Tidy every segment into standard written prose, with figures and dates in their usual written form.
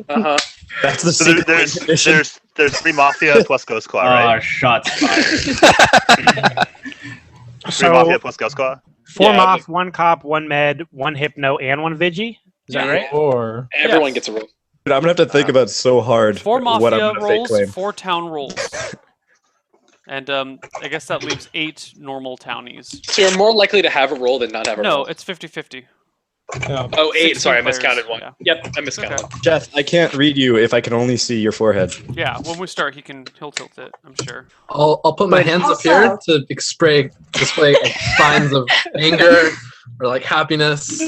Uh-huh. That's the So secret condition. there's 3 Mafia plus Ghost Claw, right? Shots fired. 3 Mafia plus Ghost Claw? 4 Yeah, Moth, 1 Cop, 1 Med, 1 Hypno, and 1 Vigi? Is that right? Or Everyone Yes. gets a roll. Dude, I'm gonna have to think about so hard 4 what I'm Mafia gonna fake rolls, claim. 4 town rolls. And I guess that leaves 8 normal townies. So you're more likely to have a roll than not have a No, roll. it's 50-50. Oh, 8. 16 Sorry, I players, miscounted one. yeah. Yep, I miscounted Okay. one. Jeff, I can't read you if I can only see your forehead. Yeah, when we start, he'll tilt it, I'm sure. I'll put my hands up here to display signs of anger or like happiness.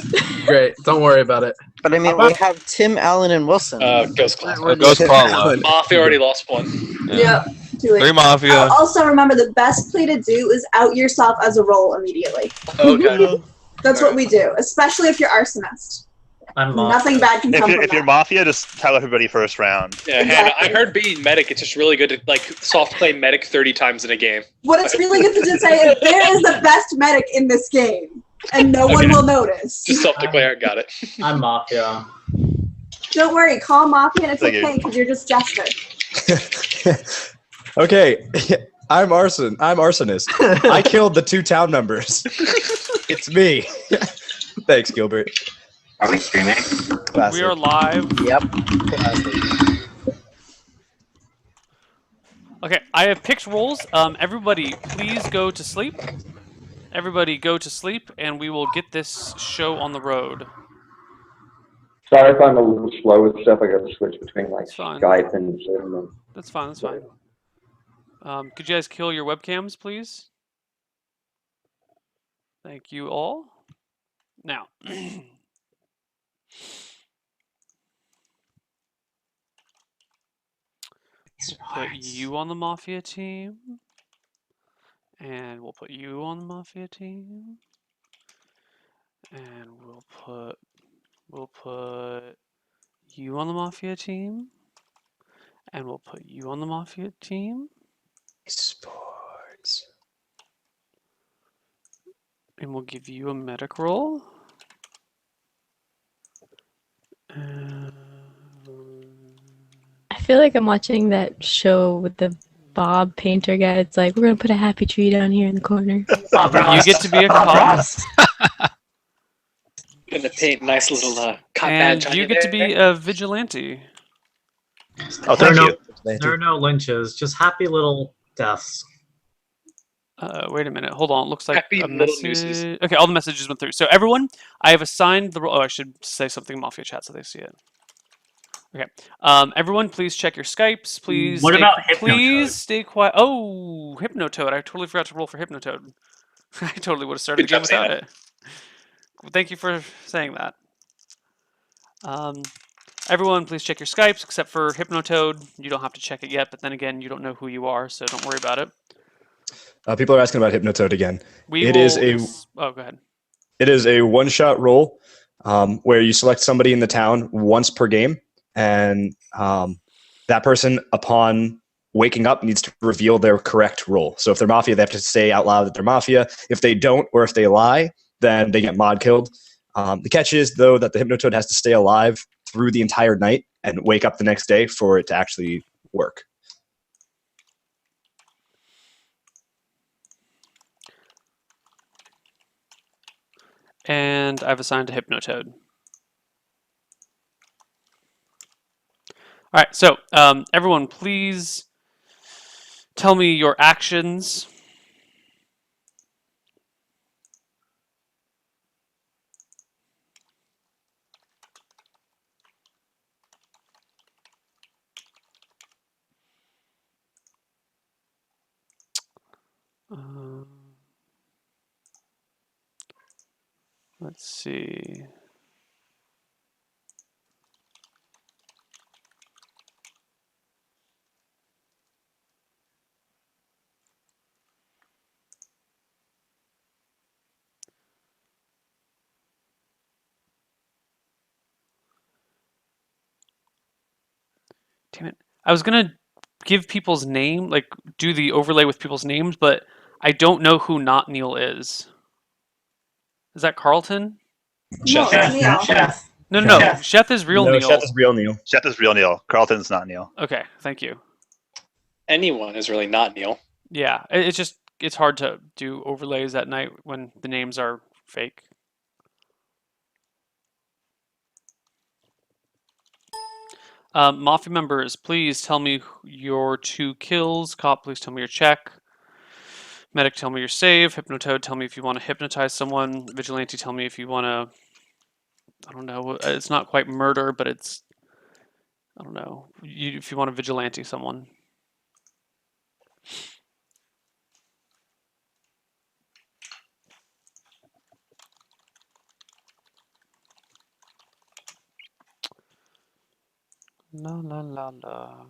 Great, don't worry about it. But I mean, we have Tim, Allen, and Wilson. Ghost Claw. Ghost Claw left. Mafia already lost one. Yeah. Do it. 3 Mafia. Also, remember the best play to do is out yourself as a role immediately. Okay. That's what we do, especially if you're arsonist. I'm Nothing bad can come from If you're that. Mafia, just tell everybody first round. Yeah, Hannah, I heard being medic, it's just really good to like soft play medic 30 times in a game. What it's really good to just say is there is the best medic in this game, and no one will notice. Just self-declare, got it. I'm Mafia. Don't worry, call Mafia and it's Thank you. okay because you're just Jester. Okay, I'm arsonist. I killed the 2 town members. It's me. Thanks, Gilbert. Are we streaming? Classic. We are live. Yep. Okay, I have picked roles. Everybody, please go to sleep. Everybody go to sleep, and we will get this show on the road. Sorry if I'm a little slow with stuff. I got to switch between like It's fine. Skype and Zoom. That's fine, that's fine. Could you guys kill your webcams, please? Thank you all. Now, we'll put you on the Mafia team. And we'll put you on the Mafia team. And we'll put you on the Mafia team. And we'll put you on the Mafia team. Sports. And we'll give you a medic roll. I feel like I'm watching that show with the Bob Painter guy. It's like, we're going to put a happy tree down here in the corner. You get to be a cop. Gonna paint nice little cop And badge on you get to be there. a vigilante. Oh, There are, thank no, you. there are no lynches, just happy little deaths. Wait a minute. Hold on. It looks like Happy a little message. nooses. Okay, all the messages went through. So everyone, I have assigned the role. Oh, I should say something in Mafia chat so they see it. Okay. Everyone, please check your Skypes. Please. What about Hypnotoad? Please stay quiet. Oh, Hypnotoad. I totally forgot to roll for Hypnotoad. I totally would have started Good the game job, without Hannah. it. Well, thank you for saying that. Everyone, please check your Skypes, except for Hypnotoad. You don't have to check it yet, but then again, you don't know who you are, so don't worry about it. People are asking about Hypnotoad again. We It will is a Oh, go ahead. It is a one-shot roll where you select somebody in the town once per game, and that person, upon waking up, needs to reveal their correct role. So if they're Mafia, they have to say out loud that they're Mafia. If they don't, or if they lie, then they get mod killed. The catch is, though, that the Hypnotoad has to stay alive through the entire night and wake up the next day for it to actually work. And I've assigned a Hypnotoad. All right, so everyone, please tell me your actions. Let's see. Damn it. I was going to give people's name, like do the overlay with people's names, but I don't know who Not Neil is. Is that Carlton? No, it's Neil. No. Sheth is real No, Neil. Sheth is real Neil. Sheth is real Neil. Carlton's not Neil. Okay, thank you. Anyone is really not Neil. Yeah, it's hard to do overlays at night when the names are fake. Mafia members, please tell me your 2 kills. Cop, please tell me your check. Medic, tell me your save. Hypnotoad, tell me if you want to hypnotize someone. Vigilante, tell me if you want to... I don't know. It's not quite murder, but it's... I don't know. If you want to vigilante someone. La la la la.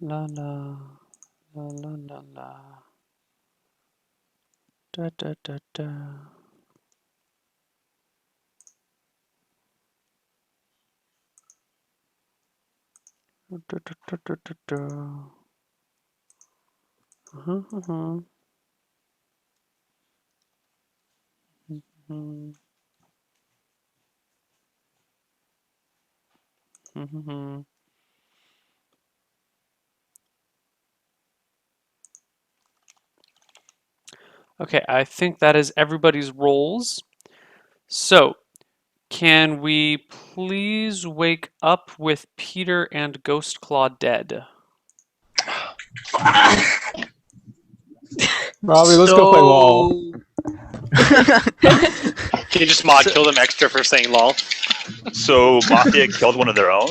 La la la la la la. Da da da da. Da da da da da da. Uh-huh. Okay, I think that is everybody's roles. So, can we please wake up with Peter and Ghostclaw dead? Robbie, let's go play LOL. Can you just mod kill them extra for saying lol? So Mafia killed one of their own?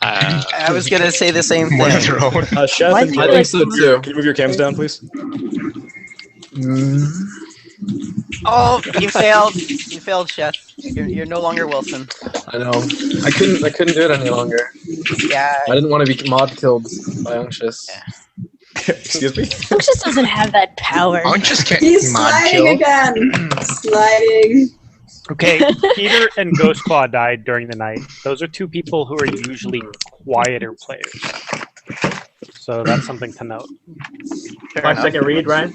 I was gonna say the same thing. Sheth, Why and do you I Peter, think so too. can you move your cams down, please? Oh, you failed. You failed, Chef. You're no longer Wilson. I know. I couldn't do it any longer. Yeah. I didn't want to be mod killed by Unctious. Excuse me? Unctious doesn't have that power. Unctious can't He's mod sliding kill. again. Sliding. Okay, Peter and Ghostclaw died during the night. Those are 2 people who are usually quieter players. So that's something to note. 5-second read, Ryan.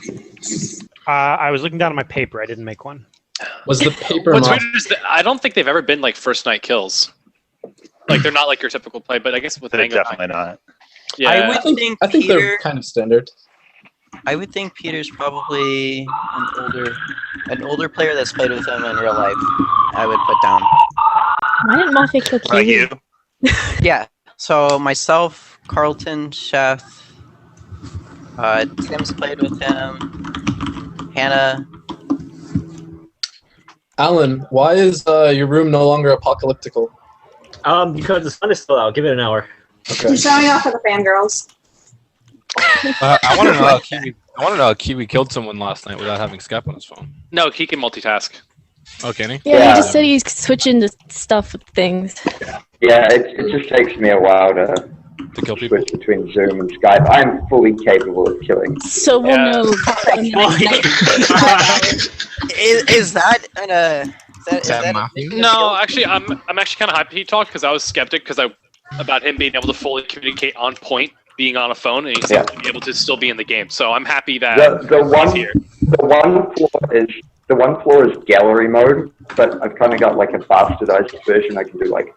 I was looking down at my paper. I didn't make one. Was the paper What's mod? weird is that I don't think they've ever been like first night kills. Like they're not like your typical play, but I guess with They're Mango, definitely not. yeah. I would think I think Peter. they're kind of standard. I would think Peter's probably an older player that's played with him in real life. I would put down. Why didn't Mafia kill Like Kiwi? you? Yeah. So myself, Carlton, Chef, Tim's played with him. Hannah. Alan, why is your room no longer apocalyptical? Because the sun is still out. Give it an hour. Okay. He's showing off for the fangirls. I want to know how Kiwi. I want to know how Kiwi killed someone last night without having Skype on his phone. No, he can multitask. Oh, can he? Yeah, he just said he's switching to stuff with things. Yeah, it just takes me a while to kill people. switch between Zoom and Skype. I'm fully capable of killing. So we'll know. Is that is that Mafia? No, actually, I'm actually kind of happy he talked because I was skeptic about him being able to fully communicate on point, being on a phone, and he's able to still be in the game. So I'm happy that he's here. The one flaw is gallery mode, but I've kind of got like a bastardized version. I can do like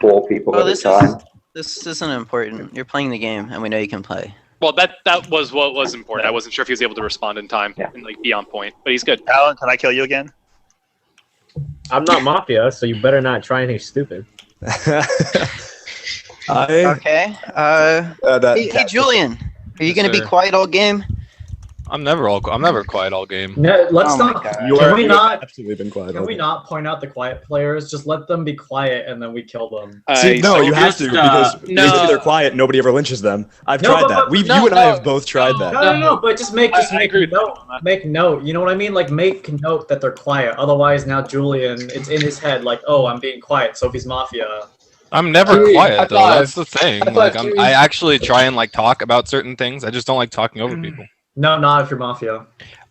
4 people at a time. This isn't important. You're playing the game, and we know you can play. Well, that was what was important. I wasn't sure if he was able to respond in time and like be on point, but he's good. Alan, can I kill you again? I'm not Mafia, so you better not try anything stupid. Okay. Hey, Julian, are you going to be quiet all game? I'm never quiet all game. No, let's Oh my not. God. Can we not? Absolutely been quiet. Can we not point out the quiet players? Just let them be quiet, and then we kill them. See, no, you have to because no. if they're quiet, nobody ever lynches them. I've No, tried but- that. no, You and I have both tried that. No, but just make I agree with note. Make note. You know what I mean? Like make note that they're quiet. Otherwise, now Julian, it's in his head. Like, oh, I'm being quiet, so if he's Mafia. I'm never Kiwi, quiet high though. five. That's the thing. High five, Like Kiwi. I actually try and like talk about certain things. I just don't like talking over people. No, not if you're Mafia.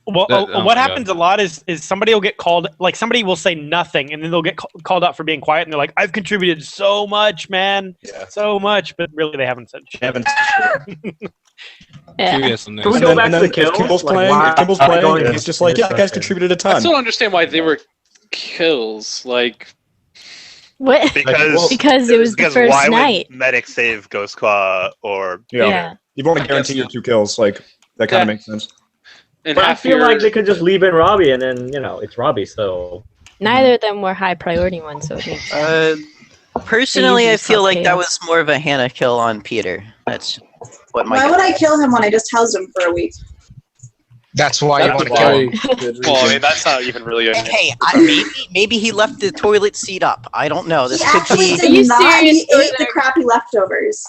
Well, Oh what my happens a lot is somebody will get called, like somebody will say nothing, and then they'll get called out for being quiet, and they're like, "I've contributed so much, man, so much," but really they haven't said shit. Curious on this. Can we go back to the if kills? Kimball's Like, playing, why- if Kimball's why playing, going and he's just like, yeah, you guys contributed a I ton. still don't understand why they were kills. Like, What? Because it was the first why night. would medic save Ghost Claw or Yeah. You've only guaranteed your 2 kills. Like that kind of makes sense. and But I half feel your like they could just leave in Robbie, and then it's Robbie. So Neither of them were high priority ones, so it makes Personally, I usually feel cause like that chaos. was more of a Hannah kill on Peter. That's what my. Why would I kill him when I just housed him for a week? That's why you want to kill him. Well, I mean, that's not even really a. Hey, maybe he left the toilet seat up. I don't know. This He could actually be. did not. He ate the crappy leftovers.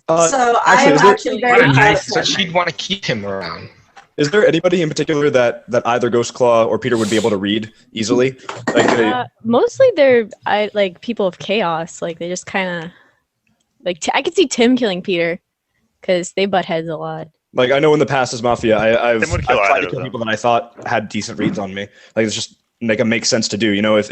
So I am actually very proud of So him. she'd want to keep him around. Is there anybody in particular that either Ghost Claw or Peter would be able to read easily? Like, mostly they're like people of chaos. Like they just kind of like I could see Tim killing Peter because they butt heads a lot. like I know in the past as Mafia, I've would kill tried either to of kill them. people that I thought had decent reads on me. Like it's just like it makes sense to do. You know, if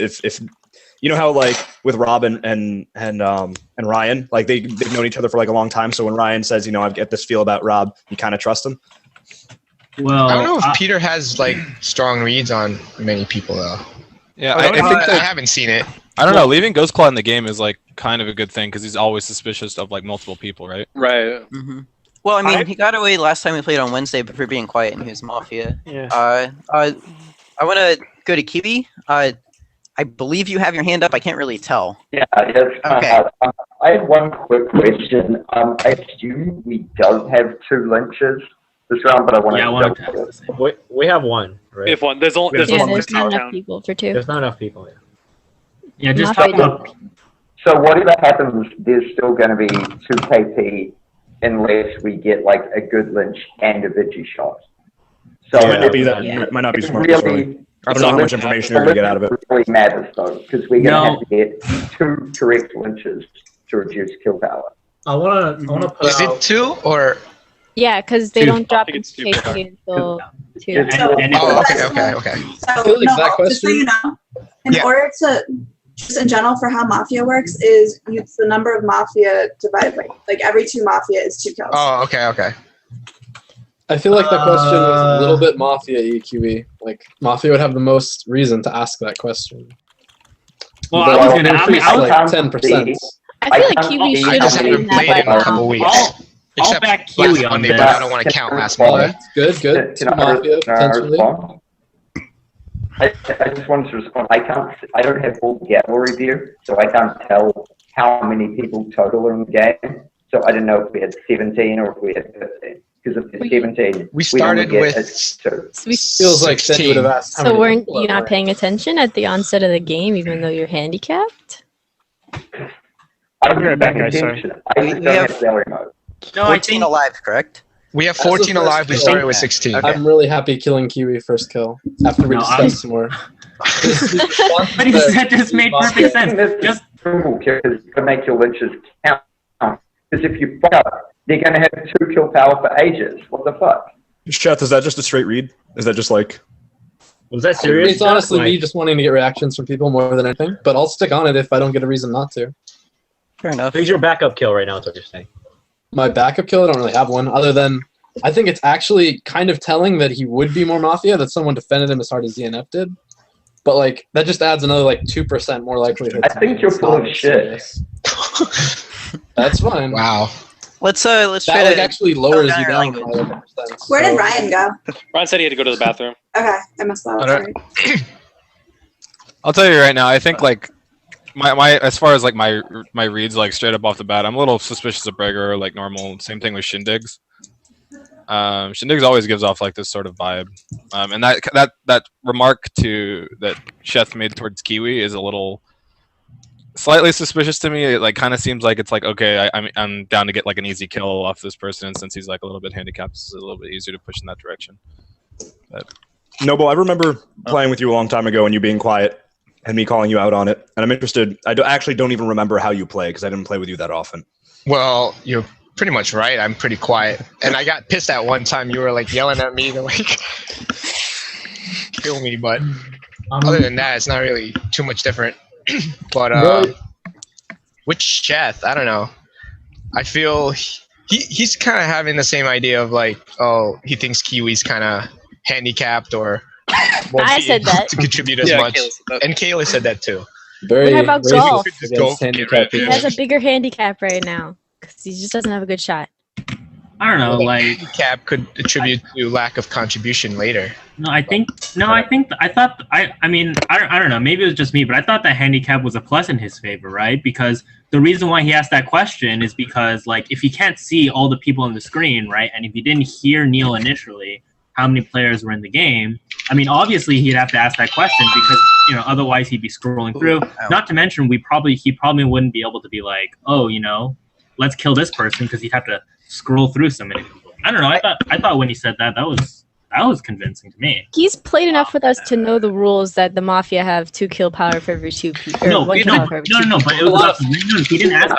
you know how like with Rob and Ryan, like they've known each other for like a long time. So when Ryan says, you know, I get this feel about Rob, you kind of trust him. Well, I don't know if Peter has like strong reads on many people though. Yeah, I think I that, haven't seen it. I don't know. Leaving Ghost Claw in the game is like kind of a good thing because he's always suspicious of like multiple people, right? Right. Mm-hmm. Well, I mean, he got away last time we played on Wednesday, but for being quiet and he was Mafia. Yeah. I want to go to Kiwi. I believe you have your hand up. I can't really tell. Yeah, yes. Okay. I have one quick question. I assume we don't have 2 lynches this round, but I want to double check. we have one, right? If one, there's only Yeah, there's one there's not in enough town. people for 2. There's not enough people. Yeah, just so, talk so whatever happens, there's still going to be 2 KP unless we get like a good lynch and a Vigi shot. So it might not be that. Might not be smart. Really, I don't know how much information you're going to get out of it. Really matters though, because we're going to have to get 2 correct lynches to reduce kill power. I wanna put Is it 2 or? Yeah, because they 2. don't drop I think in it's 2. KP until 2. Okay. So, feel the no, exact just so you know, in order to, just in general for how Mafia works, is it's the number of Mafia divided by, like every 2 Mafia is 2 kills. Oh, okay. I feel like the question was a little bit Mafia EQE. Like Mafia would have the most reason to ask that question. Well, But I was gonna. I mean, I was like 10%. I feel like Kiwi should I just have haven't been that played by in a couple now. weeks. I'll Except back last Kiwi on Monday, this. but I don't want to count last All Monday. right, good. Can I Mafia potentially. respond? I just wanted to respond. I don't have full gallery view, so I can't tell how many people total are in the game. So I don't know if we had 17 or if we had 15. Because if it's 17, We started only get with 2. Feels like then you would have asked how So many weren't people you are not paying attention at the onset of the game, even though you're handicapped? I'm Be right back, guys, attention. sorry. I just don't have gallery mode. No, 14 alive, correct? We have That's the 14 first alive. We kill. started with 16. I'm really happy killing Kiwi first kill after we No, discuss more. But he said just made perfect sense. Just Because to make your lynches count. Because if you fuck up, they're going to have 2 kill power for ages. What the fuck? Cheth, is that just a straight read? Is that just like? was that serious? It's honestly Like, me just wanting to get reactions from people more than anything, but I'll stick on it if I don't get a reason not to. Fair enough. Who's your backup kill right now? Is what you're saying. My backup kill, I don't really have one, other than I think it's actually kind of telling that he would be more Mafia, that someone defended him as hard as DNF did. But like that just adds another like 2% more likelihood. I think you're full of shit. That's fine. Wow. Let's That try like to actually lowers down you your down language. by 11%. Where did So- Ryan go? Ryan said he had to go to the bathroom. Okay, I missed that. I Sorry. I'll tell you right now. I think like my as far as like my reads like straight up off the bat, I'm a little suspicious of Breger, like normal. Same thing with Shindigs. Shindigs always gives off like this sort of vibe, and that remark that Chef made towards Kiwi is a little slightly suspicious to me. It like kind of seems like it's like okay, I'm down to get like an easy kill off this person, and since he's like a little bit handicapped, it's a little bit easier to push in that direction. But Noble, I remember playing with you a long time ago and you being quiet and me calling you out on it. And I'm interested. I actually don't even remember how you play because I didn't play with you that often. Well, you're pretty much right. I'm pretty quiet, and I got pissed at one time. You were like yelling at me to like. kill me, but other than that, it's not really too much different. But with Sheth, I don't know. I feel he's kind of having the same idea of like, oh, he thinks Kiwi's kind of handicapped or won't I said that. to contribute as much. And Kayla said that too. Very What about golf? handicap. He has a bigger handicap right now because he just doesn't have a good shot. I don't know, like handicap could attribute to lack of contribution later. I thought I mean I don't know, maybe it was just me, but I thought that handicap was a plus in his favor, right? Because the reason why he asked that question is because like if he can't see all the people on the screen, right, and if he didn't hear Neil initially how many players were in the game, I mean obviously he'd have to ask that question because otherwise he'd be scrolling through. Not to mention he probably wouldn't be able to be like, oh, let's kill this person, because he'd have to scroll through so many people. I don't know. I thought when he said that was convincing to me. He's played enough with us to know the rules that the Mafia have 2 kill power for every 2 people. No, but it was about he didn't ask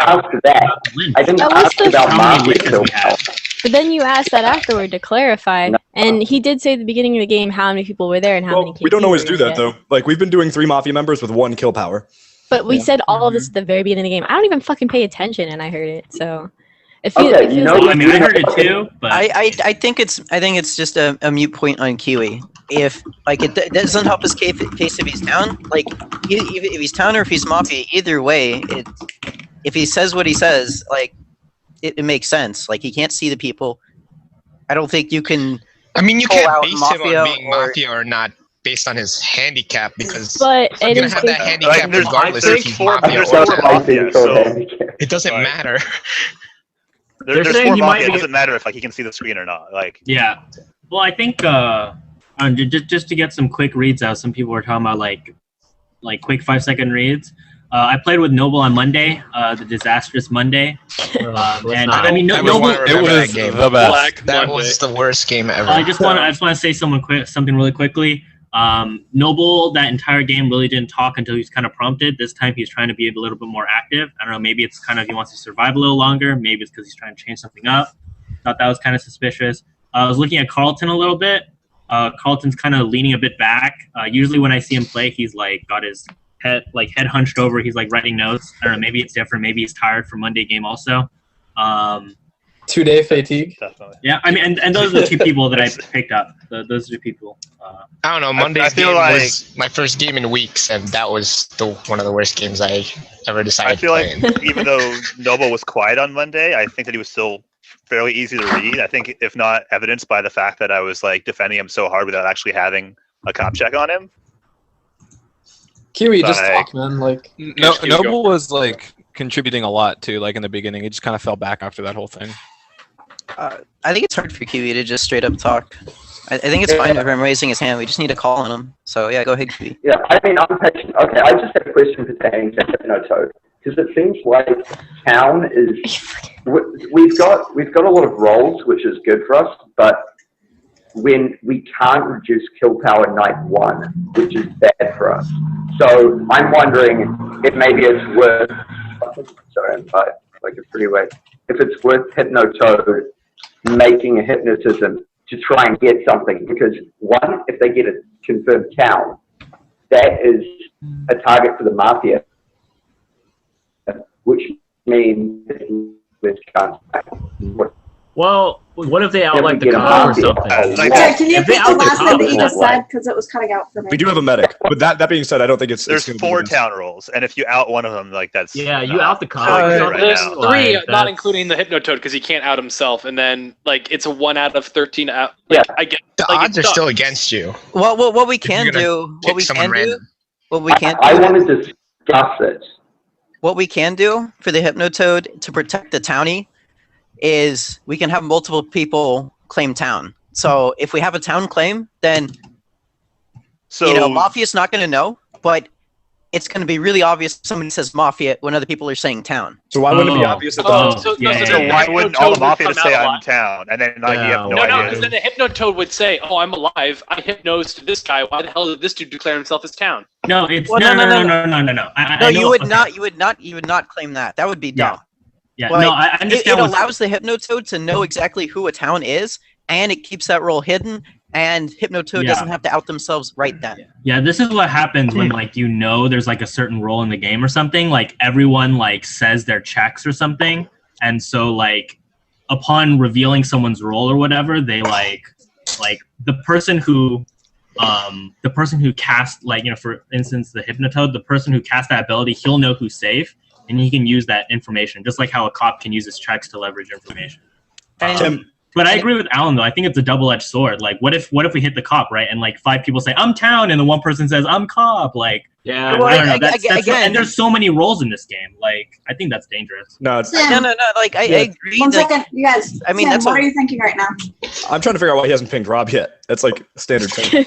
that. I didn't ask about Mafia kill power. But then you asked that afterward to clarify, and he did say at the beginning of the game how many people were there and how many kills. We don't always do that though. Like we've been doing 3 Mafia members with 1 kill power. But we said all of this at the very beginning of the game. I don't even fucking pay attention, and I heard it. So, I heard it too. But I think it's just a mute point on Kiwi. If like it doesn't help his case if he's down. Like if he's down or if he's Mafia, either way, if he says what he says, like it makes sense. Like he can't see the people. I don't think you can. I mean, you can't base him on being Mafia or not based on his handicap because but he's gonna have that handicap regardless if he's Mafia or not. So it doesn't matter. There's 4 Mafia. It doesn't matter if like he can see the screen or not. Like yeah. Well, I think just to get some quick reads out, some people were talking about like quick 5-second reads. I played with Noble on Monday, the disastrous Monday, and I mean Noble. It was the best. That was the worst game ever. I just want to say something really quickly. Noble that entire game really didn't talk until he was kind of prompted. This time he's trying to be a little bit more active. I don't know, maybe it's kind of he wants to survive a little longer. Maybe it's because he's trying to change something up. Thought that was kind of suspicious. I was looking at Carlton a little bit. Carlton's kind of leaning a bit back. Usually when I see him play, he's like got his head hunched over. He's like writing notes. I don't know, maybe it's different. Maybe he's tired from Monday game also. 2-day fatigue. Definitely. Yeah, I mean, and those are the 2 people that I picked up. Those are the people. I don't know. Monday's game was my first game in weeks, and that was one of the worst games I ever decided. I feel like even though Noble was quiet on Monday, I think that he was still fairly easy to read. I think, if not evidenced by the fact that I was like defending him so hard without actually having a cop check on him. Kiwi, just talk, man. Like Noble was like contributing a lot too. Like in the beginning, he just kind of fell back after that whole thing. I think it's hard for Kiwi to just straight up talk. I think it's fine with him raising his hand. We just need to call on him. So yeah, go ahead, Kiwi. Yeah, I mean, I'm patient. Okay, I just have a question pertaining to Toad, because it seems like town is we've got a lot of roles, which is good for us, but when we can't reduce kill power night 1, which is bad for us. So I'm wondering if maybe it's worth. Sorry, I'm tired. Like a freeway. If it's worth Hypnotoad making a hypnotism to try and get something, because 1, if they get a confirmed town, that is a target for the Mafia, which means there's chance. Well, what if they outline the car or something? Sorry, can you repeat the last thing that you just said, because it was cutting out for me? We do have a medic, but that being said, I don't think it's. There's 4 town roles, and if you out one of them, like that's. Yeah, you out the cop. There's 3, not including the Hypnotoad, because he can't out himself, and then like it's a 1 out of 13 out. Like, Yeah, I get the odds are still against you. Well, what we can do, I wanted to discuss it. What we can do for the Hypnotoad to protect the townie is we can have multiple people claim town. So if we have a town claim, then Mafia's not going to know, but it's going to be really obvious if somebody says Mafia when other people are saying town. So why wouldn't it be obvious that why wouldn't all the Mafia say I'm town, and then like you have no idea? No, because then the Hypnotoad would say, "Oh, I'm alive. I hypnosed this guy. Why the hell did this dude declare himself as town?" No, it's no. You would not claim that. That would be dumb. Yeah, like, no, I understand. It allows the Hypnotoad to know exactly who a town is, and it keeps that role hidden. and Hypnotoad doesn't have to out themselves right then. Yeah, this is what happens when like there's like a certain role in the game or something. Like everyone like says their checks or something, and so like upon revealing someone's role or whatever, they like the person who cast, like, for instance, the Hypnotoad, the person who cast that ability, he'll know who's safe, and he can use that information, just like how a cop can use his checks to leverage information. But I agree with Alan, though. I think it's a double-edged sword. Like, what if we hit the cop, right? And like 5 people say, "I'm town," and the one person says, "I'm cop." Like, yeah, well, I don't know. That's and there's so many roles in this game. Like, I think that's dangerous. No, it's, no. Like, I agree. One second, you guys. I mean, Sam, that's what are you thinking right now? I'm trying to figure out why he hasn't pinged Rob yet. That's like a standard thing.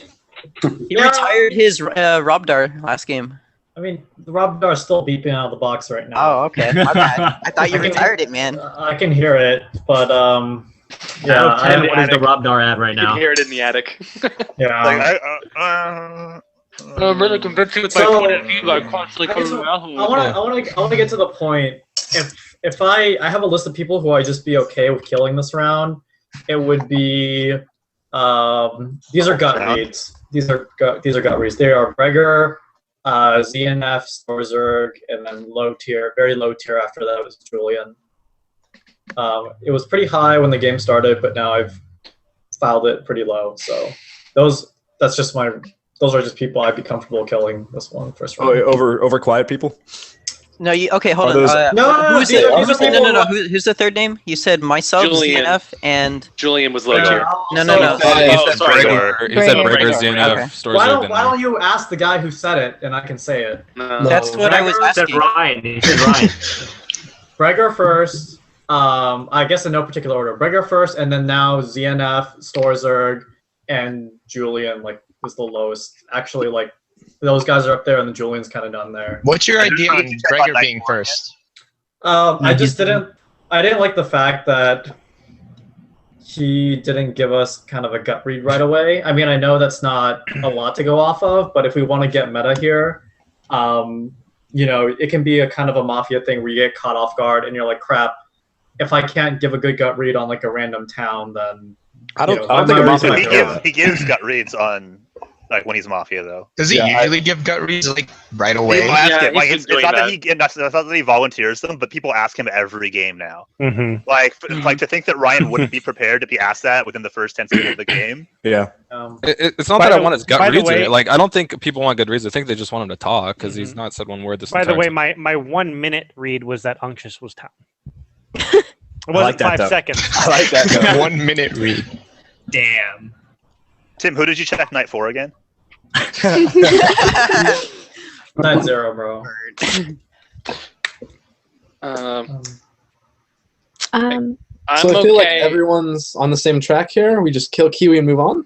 He retired his Robdar last game. I mean, the Robdar is still beeping out of the box right now. Oh, okay. My bad. I thought you retired it, man. I can hear it, but yeah. What is the Robdar at right You now? can hear it in the attic. Yeah. Like, I'm really convinced with my point of view. Like, constantly coming around. I want to get to the point. If I have a list of people who I'd just be okay with killing this round, it would be these are gut reads. These are gut reads. They are Breger, ZNF, Storzerg, and then very low tier after that was Julian. It was pretty high when the game started, but now I've filed it pretty low. So those are just people I'd be comfortable killing this one first round. Over quiet people? No, okay, hold on. No. Who's the third name? You said myself, Julian. ZNF, and Julian was low tier. No. He said Breger, ZNF, Storzerg. Why don't you ask the guy who said it, and I can say it? No. That's what I was asking. He said Ryan. Breger first. I guess in no particular order. Breger first, and then now ZNF, Storzerg, and Julian is the lowest. Actually, those guys are up there, and the Julian's kind of down there. What's your idea on Breger being first? I didn't like the fact that he didn't give us kind of a gut read right away. I mean, I know that's not a lot to go off of, but if we want to get meta here, it can be a kind of a Mafia thing where you get caught off guard, and you're like, crap. If I can't give a good gut read on a random town, then I don't think a Mafia. He gives gut reads on when he's Mafia though. Does he usually give gut reads right away? People ask him. It's not that he volunteers them, but people ask him every game now. Mm-hmm. Like to think that Ryan wouldn't be prepared to be asked that within the first 10 seconds of the game. Yeah. It's not that I want his gut reads. I don't think people want good reads. I think they just want him to talk because he's not said one word this entire By the way, time. my 1 minute read was that Unctious was town. It wasn't 5 seconds. I like that. 1 minute read. Damn. Tim, who did you check night 4 again? 9-0, bro. I'm So I feel like everyone's on the same track here. We just kill Kiwi and move on.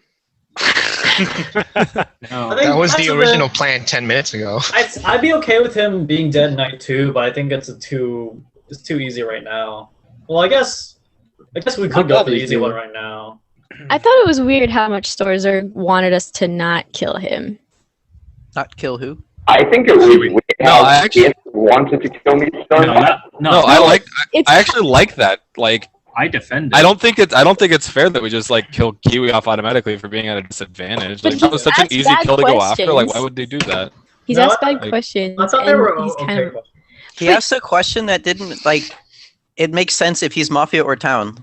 That was the original plan 10 minutes ago. I'd be okay with him being dead night 2, but I think it's too easy right now. Well, I guess we could go for the easy one right now. I thought it was weird how much Storzerg wanted us to not kill him. Not kill who? I think it was weird how I actually wanted to kill me so much. I actually like that. I defend it. I don't think it's fair that we just kill Kiwi off automatically for being at a disadvantage. That was such an easy kill to go after. Why would they do that? He's asked bad questions. I thought they were He asked a question that didn't it makes sense if he's Mafia or town.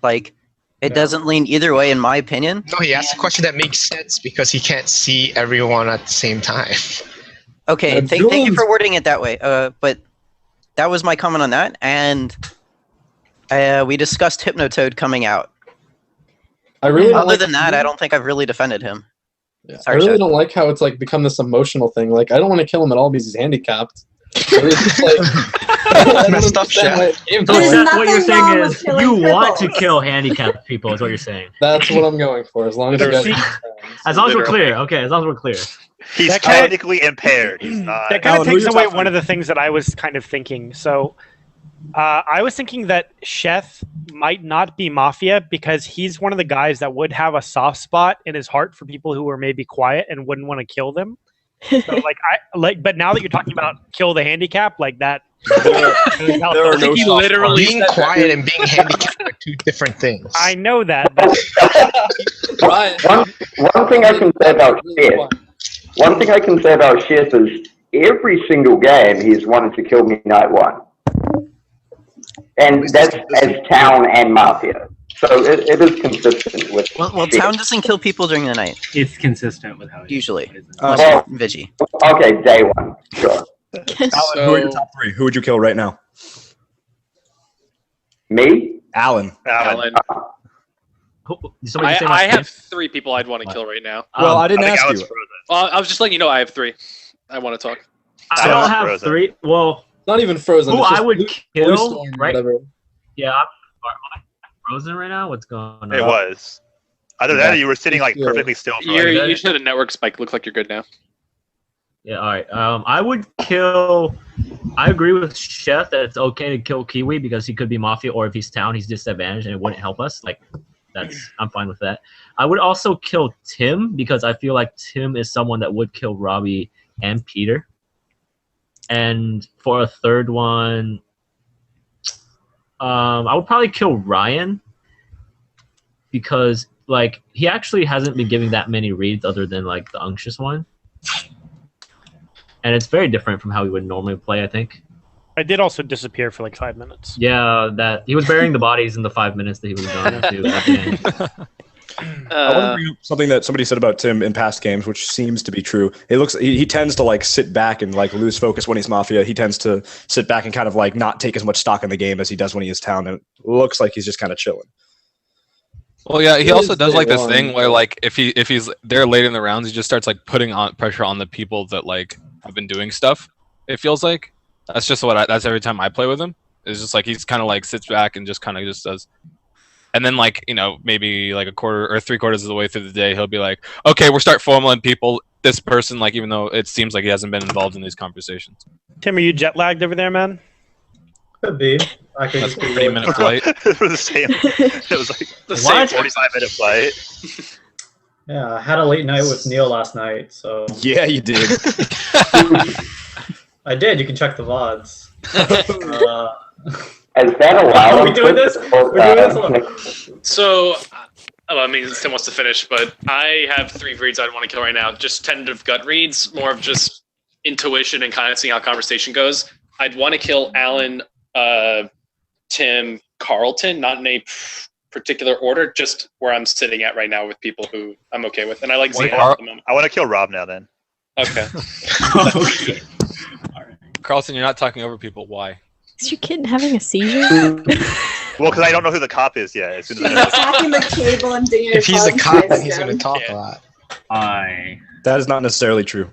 It doesn't lean either way, in my opinion. No, he asked a question that makes sense because he can't see everyone at the same time. Okay, thank you for wording it that way. But that was my comment on that, and we discussed Hypnotoad coming out. Other than that, I don't think I've really defended him. Yeah. I really don't like how it's become this emotional thing. I don't want to kill him at all because he's handicapped. That's messed up, Chef. What you're saying is you want to kill handicapped people is what you're saying. That's what I'm going for, as long as as long as we're clear. Okay, as long as we're clear. He's technically impaired. He's not. That kind of takes away one of the things that I was kind of thinking. So I was thinking that Sheth might not be Mafia because he's one of the guys that would have a soft spot in his heart for people who were maybe quiet and wouldn't want to kill them. So but now that you're talking about kill the handicap, like that. There are no He literally being quiet and being handicapped are two different things. I know that. But Right. One thing I can say about Chef is every single game he's wanted to kill me night one. And that's as Town and Mafia. So it is consistent with Well, Town doesn't kill people during the night. It's consistent with how it Usually. Well, Vigi. Okay, day one. Sure. Alan, who are your top 3? Who would you kill right now? Me? Alan. I have 3 people I'd want to kill right now. Well, I didn't ask you. I was just letting you know I have 3. I want to talk. I don't have 3. Well, not even Frozen. Who I would kill, right? Whatever. Yeah, am I frozen right now? What's going on? It was. Other than that, you were sitting like perfectly still. You just had a network spike. Looks like you're good now. Yeah, all right. I would kill. I agree with Chef that it's okay to kill Kiwi because he could be Mafia, or if he's Town, he's disadvantaged and it wouldn't help us. Like, I'm fine with that. I would also kill Tim because I feel like Tim is someone that would kill Robbie and Peter. And for a third one, I would probably kill Ryan because like he actually hasn't been giving that many reads other than like the unctuous one. And it's very different from how he would normally play, I think. I did also disappear for like 5 minutes. Yeah, that he was burying the bodies in the 5 minutes that he was gone to at the end. I want to bring up something that somebody said about Tim in past games, which seems to be true. It looks he tends to like sit back and like lose focus when he's Mafia. He tends to sit back and kind of like not take as much stock in the game as he does when he is Town. And it looks like he's just kind of chilling. Well, yeah, he also does like this thing where like if he's there late in the rounds, he just starts like putting on pressure on the people that like have been doing stuff. It feels like that's just that's every time I play with him. It's just like he's kind of like sits back and just kind of just does. And then, like, you know, maybe like a quarter or 3/4 of the way through the day, he'll be like, okay, we'll start formaling people. This person, like, even though it seems like he hasn't been involved in these conversations. Tim, are you jet lagged over there, man? Could be. I could That's a 3-minute flight. It was the same. It was like the same 45-minute flight. Yeah, I had a late night with Neil last night, so. Yeah, you did. I did. You can check the VODs. Is that allowed? Are we doing this? We're doing this? So, I mean, Tim wants to finish, but I have 3 reads I'd want to kill right now. Just tentative gut reads, more of just intuition and kind of seeing how conversation goes. I'd want to kill Alan, Tim, Carlton, not in a particular order, just where I'm sitting at right now with people who I'm okay with. And I like Zia at the moment. I want to kill Rob now then. Okay. Okay. Carlson, you're not talking over people. Why? Is your kid having a seizure? Well, because I don't know who the cop is yet. As soon as I Attacking the cable and dinging If he's a cop, then he's going to talk a lot. That is not necessarily true.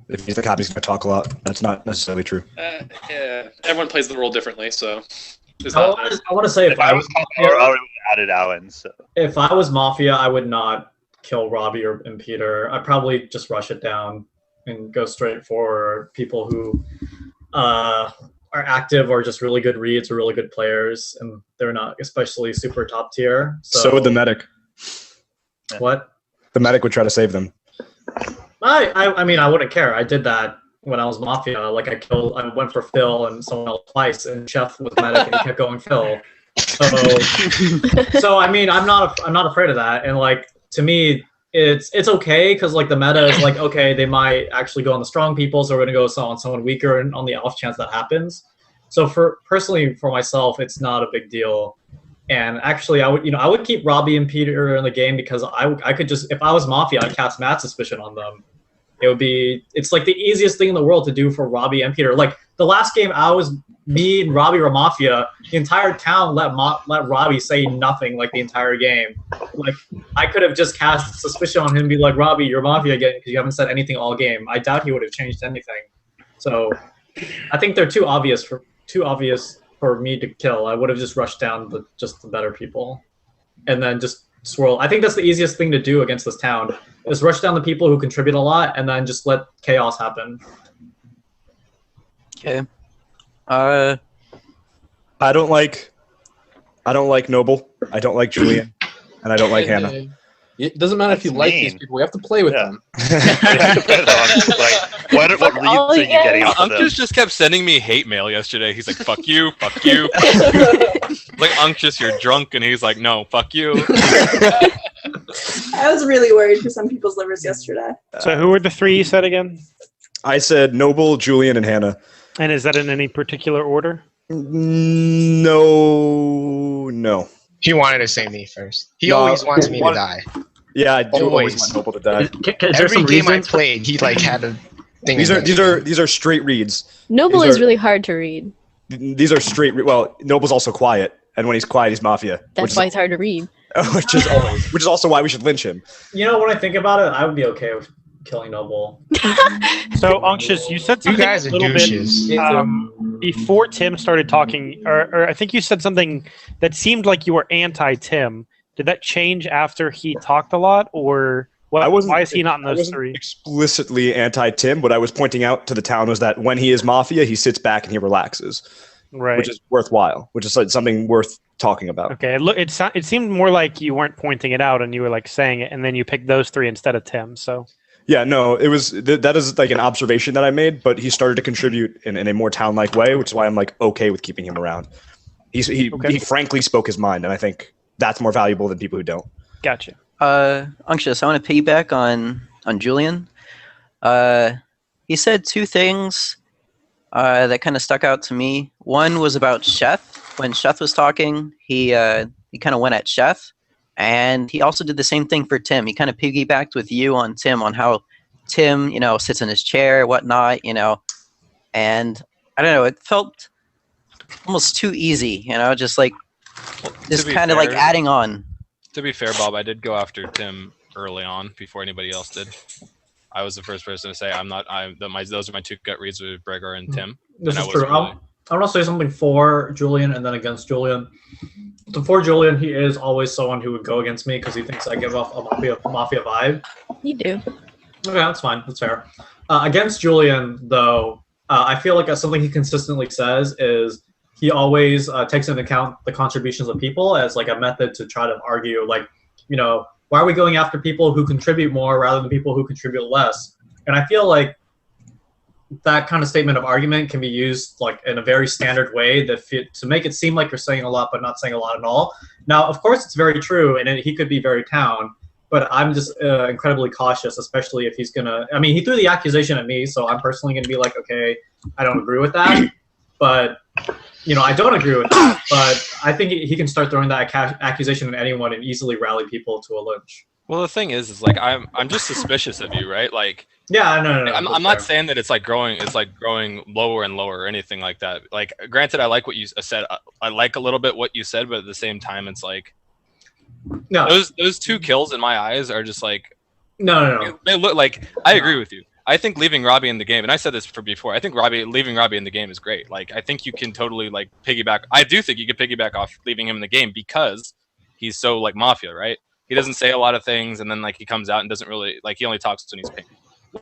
If he's the cop, he's going to talk a lot. That's not necessarily true. Yeah, everyone plays the role differently, so. I want to say if I was Mafia, I would have added Alan. So. If I was Mafia, I would not kill Robbie and Peter. I'd probably just rush it down and go straight for people who are active or just really good reads or really good players, and they're not especially super top tier. So would the medic. What? The medic would try to save them. I mean, I wouldn't care. I did that when I was Mafia. Like I went for Phil and someone else twice, and Chef was medic and he kept going Phil. So I mean, I'm not afraid of that. And like to me, it's okay because like the meta is like okay, they might actually go on the strong people, so we're gonna go on someone weaker, and on the off chance that happens. So personally for myself, it's not a big deal. And actually, I would keep Robbie and Peter in the game because I could just, if I was Mafia, I'd cast mad suspicion on them. It's like the easiest thing in the world to do for Robbie and Peter. Like the last game, me and Robbie were Mafia. The entire town let Robbie say nothing like the entire game. Like I could have just cast suspicion on him and be like, Robbie, you're Mafia again because you haven't said anything all game. I doubt he would have changed anything. So I think they're too obvious for me to kill. I would have just rushed down the better people and then just swirl. I think that's the easiest thing to do against this town is rush down the people who contribute a lot and then just let chaos happen. Okay. I don't like Noble. I don't like Julian, and I don't like Hannah. It doesn't matter if you That's like mean. these people. We have to play with them. You have to play them. Like, what reads are you getting off of them? Unctus just kept sending me hate mail yesterday. He's like, fuck you, fuck you. Like, Unctus, you're drunk. And he's like, no, fuck you. I was really worried for some people's livers yesterday. So who were the three you said again? I said Noble, Julian, and Hannah. And is that in any particular order? No. He wanted to say me first. He No, always wants me to die. Yeah, I do always Always. want Noble to die. Every game I played, he like had a thing. These in are there. straight reads. Noble These is are- really hard to read. These are straight. Well, Noble's also quiet, and when he's quiet, he's Mafia. That's why it's hard to read. Which is also why we should lynch him. You know, when I think about it, I would be okay with killing Noble. So, Unctious, you said something guys are a little douches. bit before Tim started talking, or I think you said something that seemed like you were anti-Tim. Did that change after he talked a lot, or what? Why is he not in those three? Explicitly anti-Tim. What I was pointing out to the town was that when he is Mafia, he sits back and he relaxes, Right. which is worthwhile, which is something worth talking about. Okay. It seemed more like you weren't pointing it out and you were like saying it, and then you picked those three instead of Tim. So. Yeah, no, it was that is like an observation that I made, but he started to contribute in a more town-like way, which is why I'm like okay with keeping him around. He frankly spoke his mind, and I think that's more valuable than people who don't. Gotcha. Unctious, I want to piggyback on Julian. He said two things that kind of stuck out to me. One was about Sheth. When Sheth was talking, he kind of went at Sheth. And he also did the same thing for Tim. He kind of piggybacked with you on Tim, on how Tim, sits in his chair, whatnot, And I don't know, it felt almost too easy, just like, just kind of like adding on. To be fair, Bob, I did go after Tim early on before anybody else did. I was the first person to say those are my two gut reads with Bregor and Tim. This and is true. I want to say something for Julian and then against Julian. So for Julian, he is always someone who would go against me because he thinks I give off a mafia vibe. You do. Okay, that's fine. That's fair. Against Julian, though, I feel like something he consistently says is he always takes into account the contributions of people as like a method to try to argue, like, why are we going after people who contribute more rather than people who contribute less? And I feel like that kind of statement of argument can be used like in a very standard way to make it seem like you're saying a lot but not saying a lot at all. Now, of course, it's very true, and he could be very town, but I'm just incredibly cautious, especially if he's gonna. I mean, he threw the accusation at me, so I'm personally gonna be like, okay, I don't agree with that, but I don't agree with that. But I think he can start throwing that accusation at anyone and easily rally people to a lynch. Well, the thing is like I'm just suspicious of you, right? Like, yeah, no. I'm not saying that it's like growing lower and lower or anything like that. Like, granted, I like what you said. I like a little bit what you said, but at the same time, it's like, no, those two kills in my eyes are just like, no. They look like I agree with you. I think leaving Robbie in the game, and I said this before, I think leaving Robbie in the game is great. Like, I think you can totally like piggyback. I do think you could piggyback off leaving him in the game because he's so like Mafia, right? He doesn't say a lot of things, and then like he comes out and doesn't really like. He only talks when he's paying.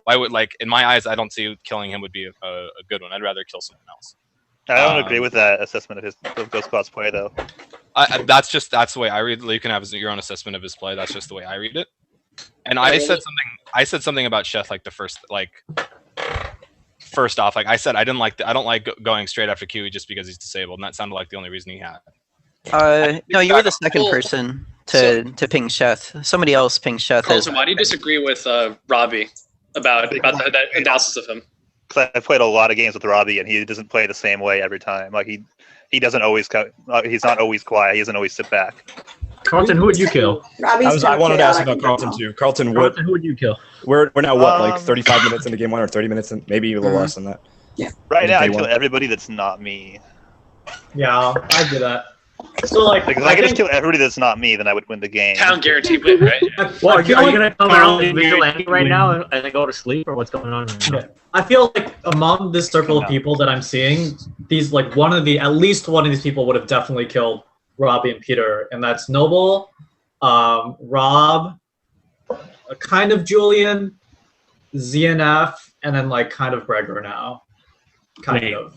I would like, in my eyes, I don't see killing him would be a good one. I'd rather kill someone else. I don't agree with that assessment of Ghost Squad's play, though. That's the way I read it. You can have your own assessment of his play. That's just the way I read it. And I said something about Sheth like the first off. Like I said, I don't like going straight after Kiwi just because he's disabled, and that sounded like the only reason he had. No, you were the second person to ping Sheth. Somebody else pinged Sheth. Carlton, why do you disagree with Robbie about that analysis of him? Because I've played a lot of games with Robbie, and he doesn't play the same way every time. Like he doesn't always he's not always quiet. He doesn't always sit back. Carlton, who would you kill? I wanted to ask about Carlton too. Carlton, who would you kill? We're now what, like 35 minutes into game one, or 30 minutes, maybe a little less than that. Yeah. Right now, I kill everybody that's not me. Yeah, I do that. So like, if I could just kill everybody that's not me, then I would win the game. Town guaranteed win, right? Well, are you gonna come out and vigilante right now and then go to sleep, or what's going on right now? Yeah. I feel like among this circle of people that I'm seeing, these like at least one of these people would have definitely killed Robbie and Peter, and that's Noble, Rob, kind of Julian, ZNF, and then like kind of Bregor now. Kind of.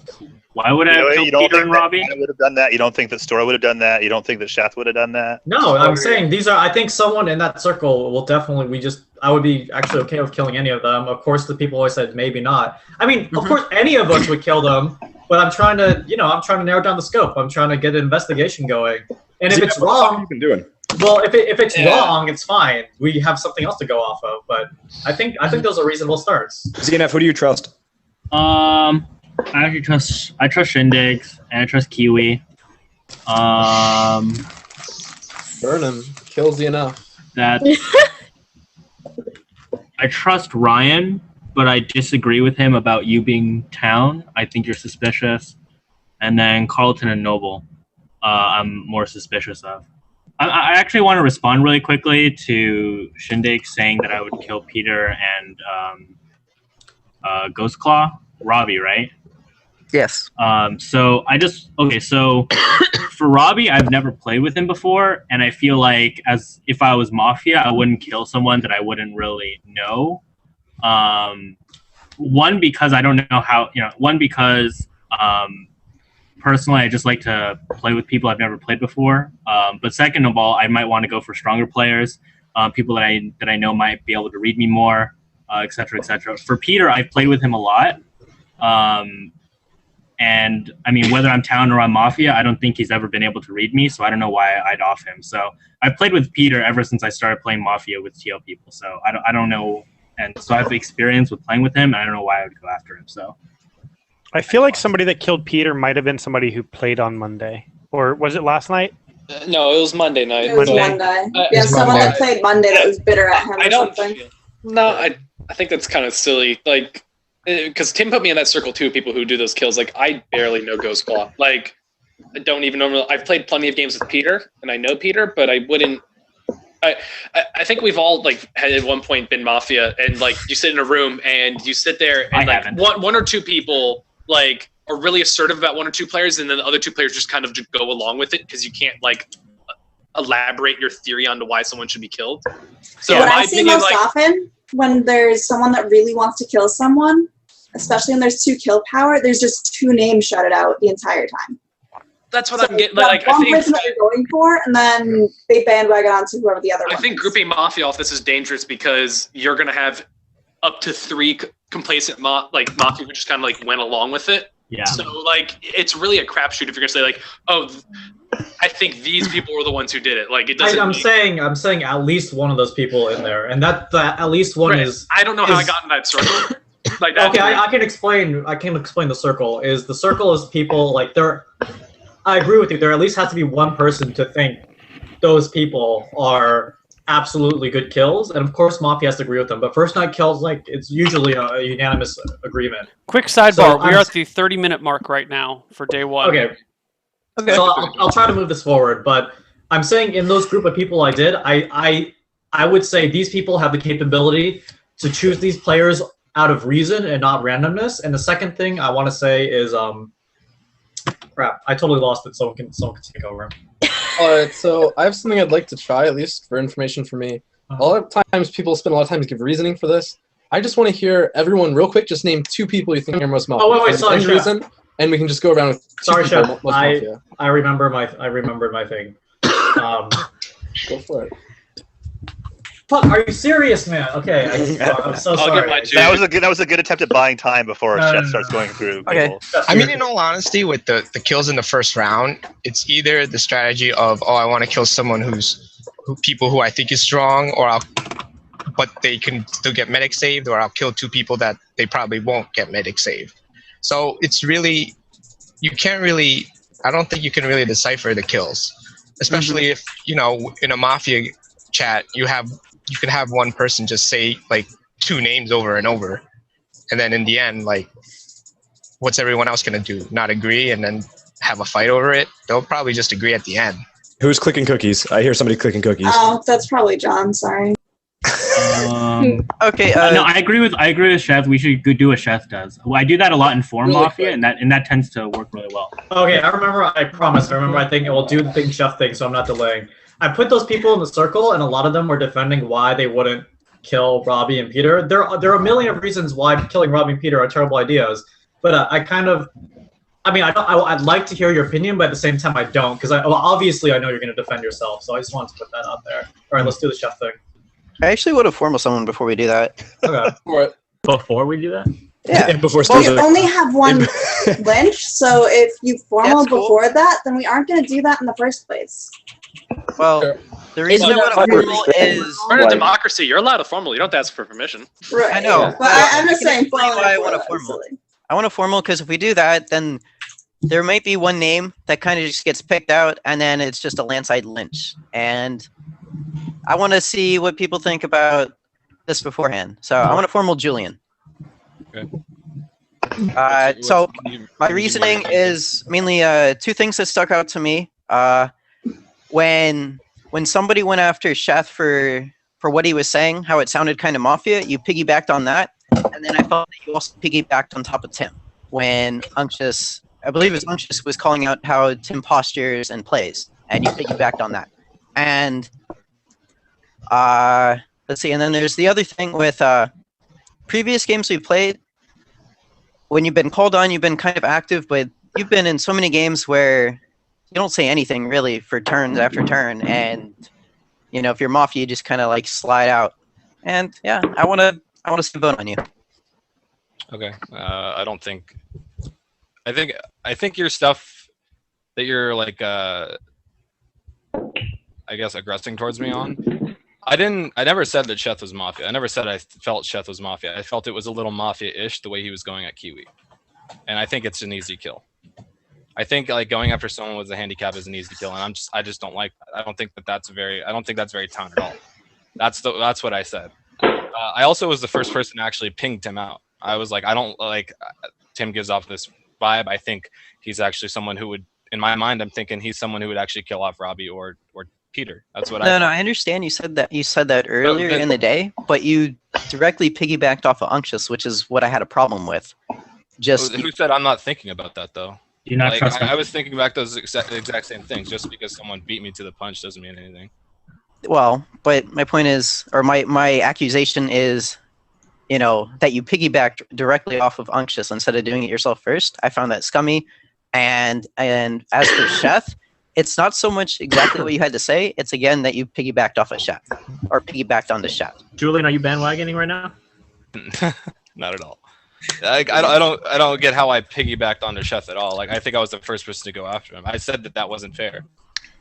Why would I have killed Peter and Robbie? I would have done that. You don't think that Stora would have done that? You don't think that Sheth would have done that? No, I'm saying these are. I think someone in that circle will definitely. I would be actually okay with killing any of them. Of course, the people always said maybe not. I mean, of course, any of us would kill them. But I'm trying to, I'm trying to narrow down the scope. I'm trying to get an investigation going. And if it's wrong, what have you been doing? Well, if it's wrong, it's fine. We have something else to go off of. But I think those are reasonable starts. ZNF, who do you trust? I actually trust Shindigs and I trust Kiwi. Burn him. Kills enough. That I trust Ryan, but I disagree with him about you being town. I think you're suspicious. And then Carlton and Noble, I'm more suspicious of. I actually want to respond really quickly to Shindig saying that I would kill Peter and Ghostclaw. Robbie, right? Yes. So for Robbie, I've never played with him before, and I feel like as if I was Mafia, I wouldn't kill someone that I wouldn't really know. One, because I don't know how, one, because personally, I just like to play with people I've never played before. But second of all, I might want to go for stronger players, people that I know might be able to read me more, et cetera, et cetera. For Peter, I've played with him a lot. And I mean, whether I'm town or I'm Mafia, I don't think he's ever been able to read me, so I don't know why I'd off him. So I've played with Peter ever since I started playing Mafia with TL people. So I don't know, and so I have experience with playing with him, and I don't know why I would go after him. So I feel like somebody that killed Peter might have been somebody who played on Monday, or was it last night? No, it was Monday night. It was Monday. Yeah, someone that played Monday that was bitter at him or something. I think that's kind of silly. Like, because Tim put me in that circle too, people who do those kills. Like, I barely know Ghostclaw. Like, I don't even know. I've played plenty of games with Peter, and I know Peter, but I wouldn't. I think we've all had at one point been Mafia, and you sit in a room and you sit there and one or two people are really assertive about one or two players, and then the other two players just kind of just go along with it because you can't elaborate your theory onto why someone should be killed. So what I see most often when there's someone that really wants to kill someone, especially when there's 2 kill power, there's just 2 names shouted out the entire time. That's what I'm getting. One person that you're going for, and then they bandwagon onto whoever the other one is. I think grouping Mafia off this is dangerous because you're going to have up to 3 complacent Mafia who just kind of went along with it. Yeah. So it's really a crapshoot if you're going to say oh, I think these people were the ones who did it. It doesn't. I'm saying at least one of those people in there, and that at least one is. I don't know how I got in that circle. Okay, I can explain. I can explain the circle. The circle is people there. I agree with you. There at least has to be one person to think those people are absolutely good kills, and of course Mafia has to agree with them. But first night kills, it's usually a unanimous agreement. Quick sidebar: we are at the 30-minute mark right now for day 1. Okay. So I'll try to move this forward, but I'm saying in those group of people I would say these people have the capability to choose these players out of reason and not randomness. And the second thing I want to say is crap, I totally lost it. Someone can take over. Alright, so I have something I'd like to try, at least for information for me. A lot of times people spend a lot of time to give reasoning for this. I just want to hear everyone real quick just name 2 people you think are most Mafia. Oh wait, sorry, reason, and we can just go around with 2 sorry, people Chef. most Mafia. I remembered my thing. Go for it. Fuck, are you serious, man? Okay, I'm so sorry. That was a good attempt at buying time before Chef starts going through. Okay. I mean, in all honesty, with the kills in the first round, it's either the strategy of, I want to kill someone people who I think is strong, but they can still get medic saved, or I'll kill 2 people that they probably won't get medic saved. So it's really, I don't think you can really decipher the kills, especially if, in a Mafia chat, you can have one person just say 2 names over and over, and then in the end, what's everyone else gonna do? Not agree and then have a fight over it? They'll probably just agree at the end. Who's clicking cookies? I hear somebody clicking cookies. Oh, that's probably John. Sorry. Okay. No, I agree with Chef. We should do what Chef does. Well, I do that a lot in Form Mafia, and that tends to work really well. Okay, I remember. I promise. I remember. I think it will do the thing Chef thing, so I'm not delaying. I put those people in the circle, and a lot of them were defending why they wouldn't kill Robbie and Peter. There are a million of reasons why killing Robbie and Peter are terrible ideas. But I kind of, I mean, I'd like to hear your opinion, but at the same time, I don't, because obviously I know you're going to defend yourself, so I just wanted to put that out there. All right, let's do the chef thing. I actually want to formal someone before we do that. Okay. Before we do that? Yeah. Before Well, you only have one lynch, so if you formal before that, then we aren't going to do that in the first place. Well, the reason I want to formal is We're in a democracy. You're allowed to formal. You don't have to ask for permission. Right. I know. But I'm just saying formal. why I want to formal. I want to formal because if we do that, then there might be one name that kind of just gets picked out, and then it's just a landslide lynch. And I want to see what people think about this beforehand. So I want to formal Julian. Okay. So my reasoning is mainly two things that stuck out to me. When somebody went after Sheth for what he was saying, how it sounded kind of Mafia, you piggybacked on that, and then I felt that you also piggybacked on top of Tim when Unctuous, I believe it was Unctuous, was calling out how Tim postures and plays, and you piggybacked on that. And let's see, and then there's the other thing with previous games we played. When you've been called on, you've been kind of active, but you've been in so many games where you don't say anything really for turns after turn, and you know if you're Mafia, you just kind of like slide out. And yeah, I want to see a vote on you. Okay. I don't think. I think your stuff that you're like, I guess aggressing towards me on. I never said that Sheth was Mafia. I never said I felt Sheth was Mafia. I felt it was a little Mafia-ish the way he was going at Kiwi, and I think it's an easy kill. I think like going after someone with a handicap is an easy kill, and I just don't like that. I don't think that's very town at all. That's what I said. I also was the first person to actually ping Tim out. I was like, I don't like Tim gives off this vibe. I think he's actually someone who would, in my mind, I'm thinking he's someone who would actually kill off Robbie or Peter. That's what No, I understand you said that earlier in the day, but you directly piggybacked off of Unctuous, which is what I had a problem with. Just who said I'm not thinking about that though? Do you not trust I was thinking back those exact same things. Just because someone beat me to the punch doesn't mean anything. well, but my point is, or my accusation is, you know, that you piggybacked directly off of Unctuous instead of doing it yourself first. I found that scummy. And as for Sheth, it's not so much exactly what you had to say. It's again that you piggybacked off of Sheth, or piggybacked onto Sheth. Julian, are you bandwagoning right now? Not at all. Like, I don't get how I piggybacked onto Sheth at all. Like I think I was the first person to go after him. I said that wasn't fair.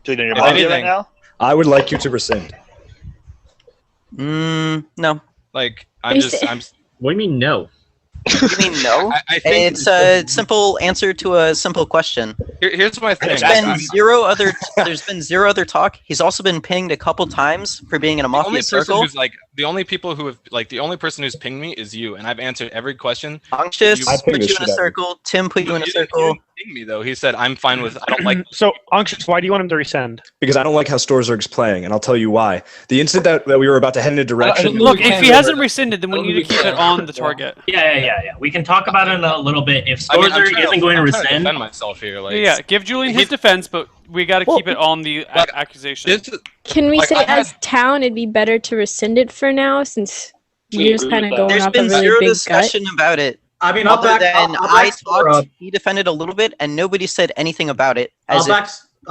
Julian, you're Mafia right now? I would like you to rescind. No. Like What do you mean no? You mean no? I think it's a simple answer to a simple question. Here's my thing. There's been zero other talk. He's also been pinged a couple times for being in a Mafia circle. The only person who's pinged me is you, and I've answered every question. Unctuous put you in a circle. Tim put you in a circle. He didn't ping me though. He said I'm fine with. I don't like. So Unctuous, why do you want him to resend? Because I don't like how Storzerg's playing, and I'll tell you why. The instant that we were about to head in a direction. Look, if he hasn't rescinded, then we need to keep it on the target. Yeah. We can talk about it in a little bit. If Storzer isn't going to rescind, defend myself here. Like, yeah, give Julian his defense, but we got to keep it on the accusation. Can we say as town it'd be better to rescind it for now since you're just kind of going There's off been a really zero big discussion about it. I mean, I talked, he defended a little bit, and nobody said anything about it. I'll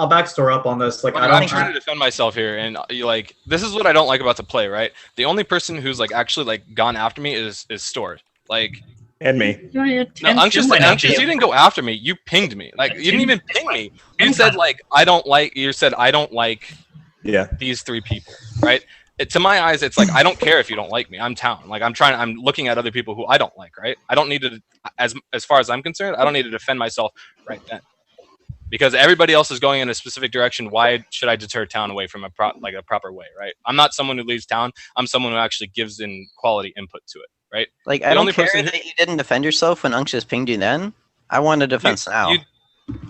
backstore up on this. Like, I'm trying to defend myself here, and like this is what I don't like about the play. Right, the only person who's like actually like gone after me is Stored. Like. And me. No, Unctuous, you didn't go after me. You pinged me. Like you didn't even ping me. You said like I don't like. You said I don't like. Yeah. These three people, right? To my eyes, it's like I don't care if you don't like me. I'm town. Like I'm looking at other people who I don't like. Right? I don't need to. As far as I'm concerned, I don't need to defend myself right then. Because everybody else is going in a specific direction. Why should I deter town away from a proper way? Right? I'm not someone who leaves town. I'm someone who actually gives in quality input to it. Right? Like I don't care that you didn't defend yourself when Unctuous pinged you then. I want a defense now.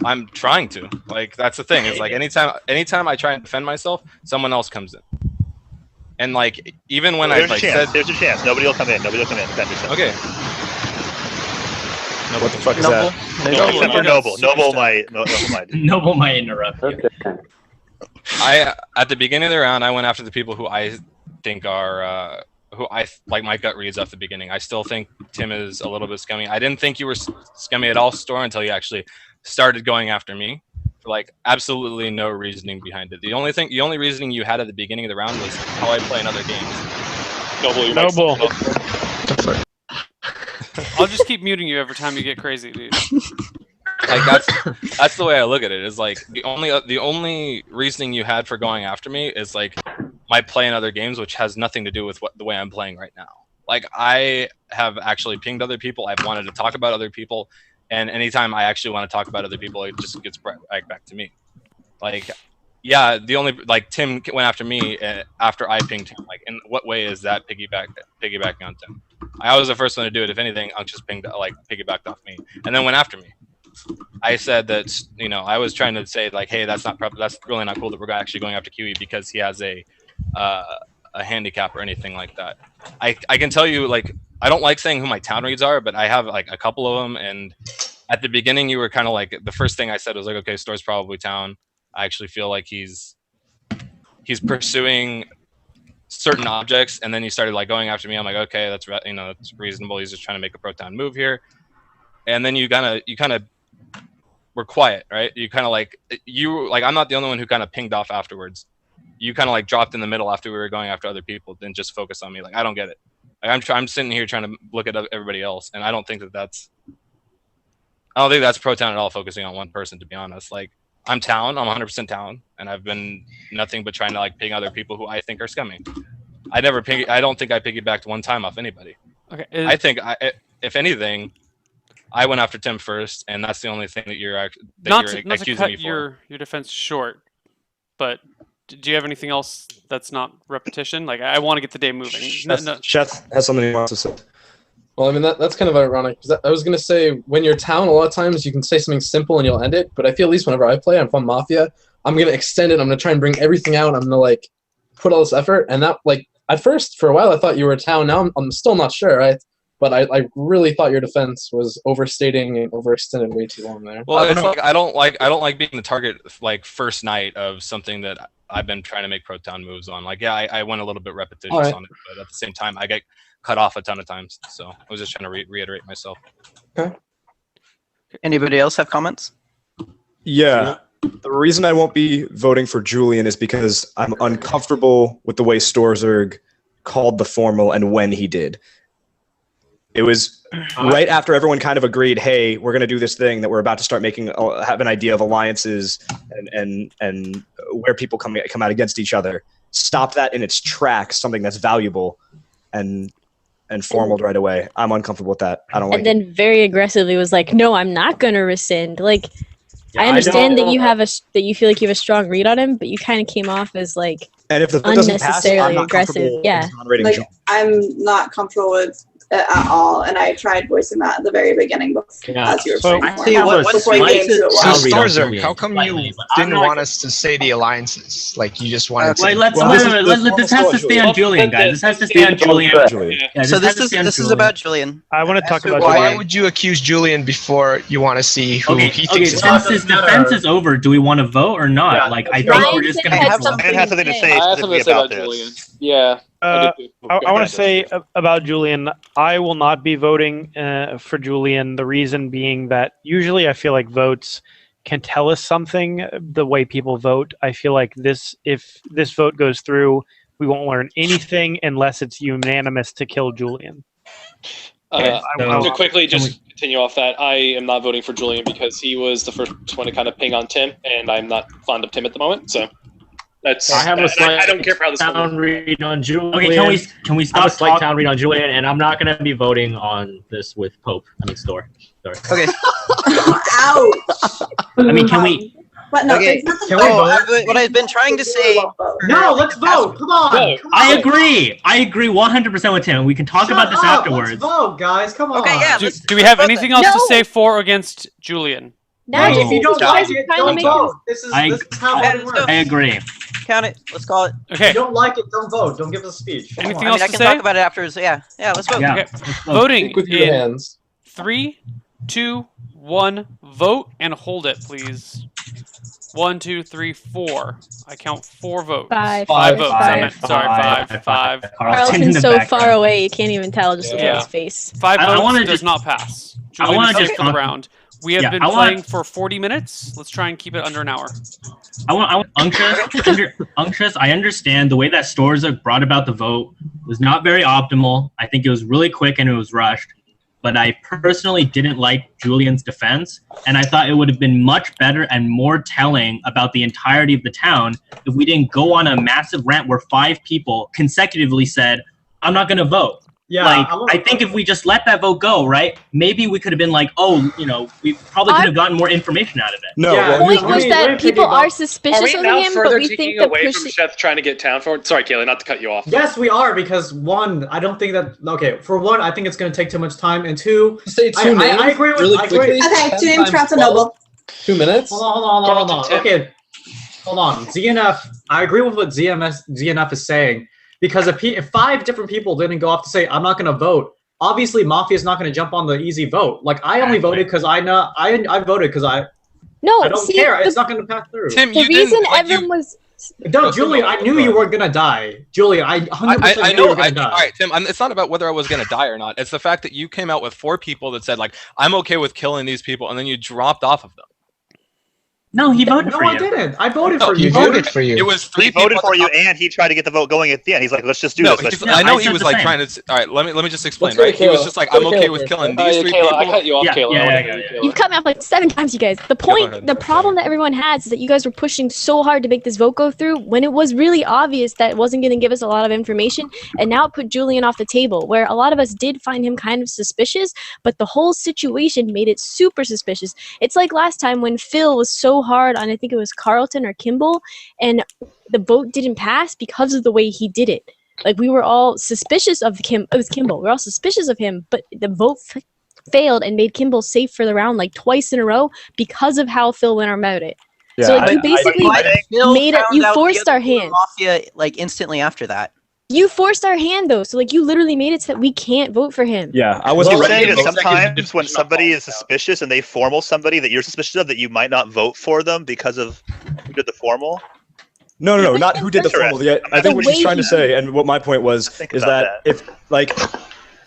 I'm trying to. Like that's the thing. It's like anytime I try and defend myself, someone else comes in. And like even when there's a chance. Nobody will come in. Defend yourself. Okay. What the fuck is that? Except for Noble. Noble might interrupt you. At the beginning of the round, I went after the people who I think are who like my gut reads off the beginning. I still think Tim is a little bit scummy. I didn't think you were scummy at all, Store, until you actually started going after me for like absolutely no reasoning behind it. The only reasoning you had at the beginning of the round was how I play in other games. Noble. I'll just keep muting you every time you get crazy, dude. Like that's the way I look at it. Is like the only reasoning you had for going after me is like my play in other games, which has nothing to do with the way I'm playing right now. Like I have actually pinged other people. I've wanted to talk about other people, and anytime I actually want to talk about other people, it just gets right back to me. Like, yeah, the only like Tim went after me after I pinged him. Like, in what way is that piggybacking on Tim? I was the first one to do it. If anything, Unk just piggybacked off me, and then went after me. I said that, you know, I was trying to say like, hey, that's really not cool that we're actually going after Kiwi because he has a handicap or anything like that. I can tell you, like, I don't like saying who my town reads are, but I have like a couple of them. And at the beginning, you were kind of like, the first thing I said was like, okay, Store's probably town. I actually feel like he's pursuing certain objects, and then you started like going after me. I'm like, okay, that's reasonable. He's just trying to make a pro town move here. And then you kind of were quiet, right? You kind of like I'm not the only one who kind of pinged off afterwards. You kind of like dropped in the middle after we were going after other people, then just focus on me. Like, I don't get it. Like, I'm sitting here trying to look at everybody else, and I don't think that's pro town at all, focusing on one person, to be honest. Like, I'm town, I'm 100% town, and I've been nothing but trying to like ping other people who I think are scummy. I don't think I piggybacked one time off anybody. Okay. I think if anything, I went after Tim first, and that's the only thing that you're accusing me for. Your defense short, but do you have anything else that's not repetition? Like, I want to get the day moving. Sheth has something he wants to say. Well, I mean, that's kind of ironic, because I was going to say, when you're town, a lot of times you can say something simple and you'll end it, but I feel at least whenever I play, I'm from Mafia, I'm going to extend it, I'm going to try and bring everything out, I'm going to, like, put all this effort, and that, like, at first, for a while, I thought you were a town, now I'm still not sure, right? But I really thought your defense was overstating and overextended way too long there. Well, it's like I don't like being the target like first night of something that I've been trying to make pro town moves on. Like, yeah, I went a little bit repetitious on it, but at the same time, I get cut off a ton of times. So I was just trying to reiterate myself. Okay. Anybody else have comments? Yeah. The reason I won't be voting for Julian is because I'm uncomfortable with the way Storzerg called the formal and when he did. It was right after everyone kind of agreed, hey, we're going to do this thing that we're about to start have an idea of alliances and where people come out against each other. Stop that in its tracks, something that's valuable, and formaled right away. I'm uncomfortable with that. I don't like it. And then very aggressively was like, no, I'm not going to rescind. Like, yeah, I understand that you feel like you have a strong read on him, but you kind of came off as like and if the unnecessarily aggressive. Yeah. Like, I'm not comfortable with it at all, and I tried voicing that at the very beginning as you were saying. Starzer, how come you didn't want us to say the alliances? Like, you just wanted to. This has to stay on Julian, guys. This has to stay on Julian. Yeah, so this is about Julian. I want to talk about Julian. Julian. Why would you accuse Julian before you want to see who he thinks is since his defense is over, do we want to vote or not? Yeah. Like, I think we're just going to have something to say about Julian. Yeah. I want to say about Julian, I will not be voting for Julian. The reason being that usually I feel like votes can tell us something, the way people vote. I feel like if this vote goes through, we won't learn anything unless it's unanimous to kill Julian. To quickly just continue off that, I am not voting for Julian because he was the first one to kind of ping on Tim, and I'm not fond of Tim at the moment, so... I don't care for how this town read on Julian. Okay, can we stop? I have a slight town read on Julian, and I'm not going to be voting on this with Pope. Store. Sorry. Okay. Ouch. I mean, can we? But no, okay. What I've been trying to say. No, let's vote. Come on. I agree 100% with Tim. We can talk about this afterwards. Let's vote, guys. Come on. Okay, yeah. Do we have anything else to say for or against Julian? No, if you don't like it, don't vote. This is how it works. I agree. Count it. Let's call it. Okay. If you don't like it, don't vote. Don't give us a speech. Anything else I to can say? talk about it afterwards. Yeah, let's vote. Yeah. Okay. Voting with your in hands. 3, 2, 1. Vote and hold it, please. 1, 2, 3, 4. I count 4 votes. Five. Five votes. I Five. meant, sorry, five. in Carlton's the so background. far away, you can't even tell just looking at Yeah. his face. 5 I votes wanna does just- not pass. I Julian wanna is just safe for the talk- round. We have Yeah, been I want- playing for 40 minutes. Let's try and keep it under an hour. I want Unctus, I understand the way that stores have brought about the vote was not very optimal. I think it was really quick and it was rushed. But I personally didn't like Julian's defense, and I thought it would have been much better and more telling about the entirety of the town if we didn't go on a massive rant where 5 people consecutively said, "I'm not going to vote." Yeah, Like, I think if we just let that vote go, right, maybe we could have been like, oh, we probably could have gotten more information out of it. No, Yeah, well, The point here's- was that people are suspicious of him, but we think that away from pushing. Chef trying to get town forward? Sorry, Kaylee, not to cut you off. Yes, we are, because one, I don't think that. Okay, for one, I think it's going to take too much time, and two, Say two names. I agree with. really I agree. quickly. Okay, 2 names, 10 Carlton times Noble. 2 minutes. Hold on. Okay, hold on. ZNF, I agree with what ZNF is saying, because if 5 different people didn't go off to say, I'm not going to vote, obviously Mafia is not going to jump on the easy vote. Like, I only voted because I voted because I don't care. It's not going to pass through. Tim, The you reason didn't. Like, everyone was. No, Julian, I knew you were going to die. Julian, I 100% I knew know. you were going to die. All right, Tim. It's not about whether I was going to die or not. It's the fact that you came out with 4 people that said like, "I'm okay with killing these people," and then you dropped off of them. No, he voted for you. No, I didn't. I voted No, for he you. voted for you. It was 3 He people voted at the for you, top. and he tried to get the vote going at the end. He's like, let's just do No, this. I know I he said was the like same. trying to. All right, let me just explain. Let's go to Right, he was Kayla. just like, Let's "I'm go to okay Kayla with first. killing Yeah, these Yeah, 3 Kayla, I people." cut you off, Yeah, Kayla. yeah, I wanna yeah, hear yeah. Kayla. You've cut me off like 7 times, you guys. The point, ahead. the problem that everyone has is that you guys were pushing so hard to make this vote go through when it was really obvious that it wasn't going to give us a lot of information, and now it put Julian off the table, where a lot of us did find him kind of suspicious, but the whole situation made it super suspicious. It's like last time when Phil was so hard on, I think it was Carlton or Kimball, and the vote didn't pass because of the way he did it. Like, we were all suspicious of it was Kimball. We were all suspicious of him, but the vote failed and made Kimball safe for the round like twice in a row because of how Phil went about it. Yeah, So like, you basically Phil made it. found You out the forced other our two were hand. Mafia like instantly after that. You forced our hand though. So like, you literally made it so that we can't vote for him. yeah, I I'm wasn't ready saying to that vote. sometimes when somebody is suspicious and they formal somebody that you're suspicious of, that you might not vote for them because of who did the formal. No, not who did the formal. Yeah, I think what she's trying to say, and what my point was, is that if like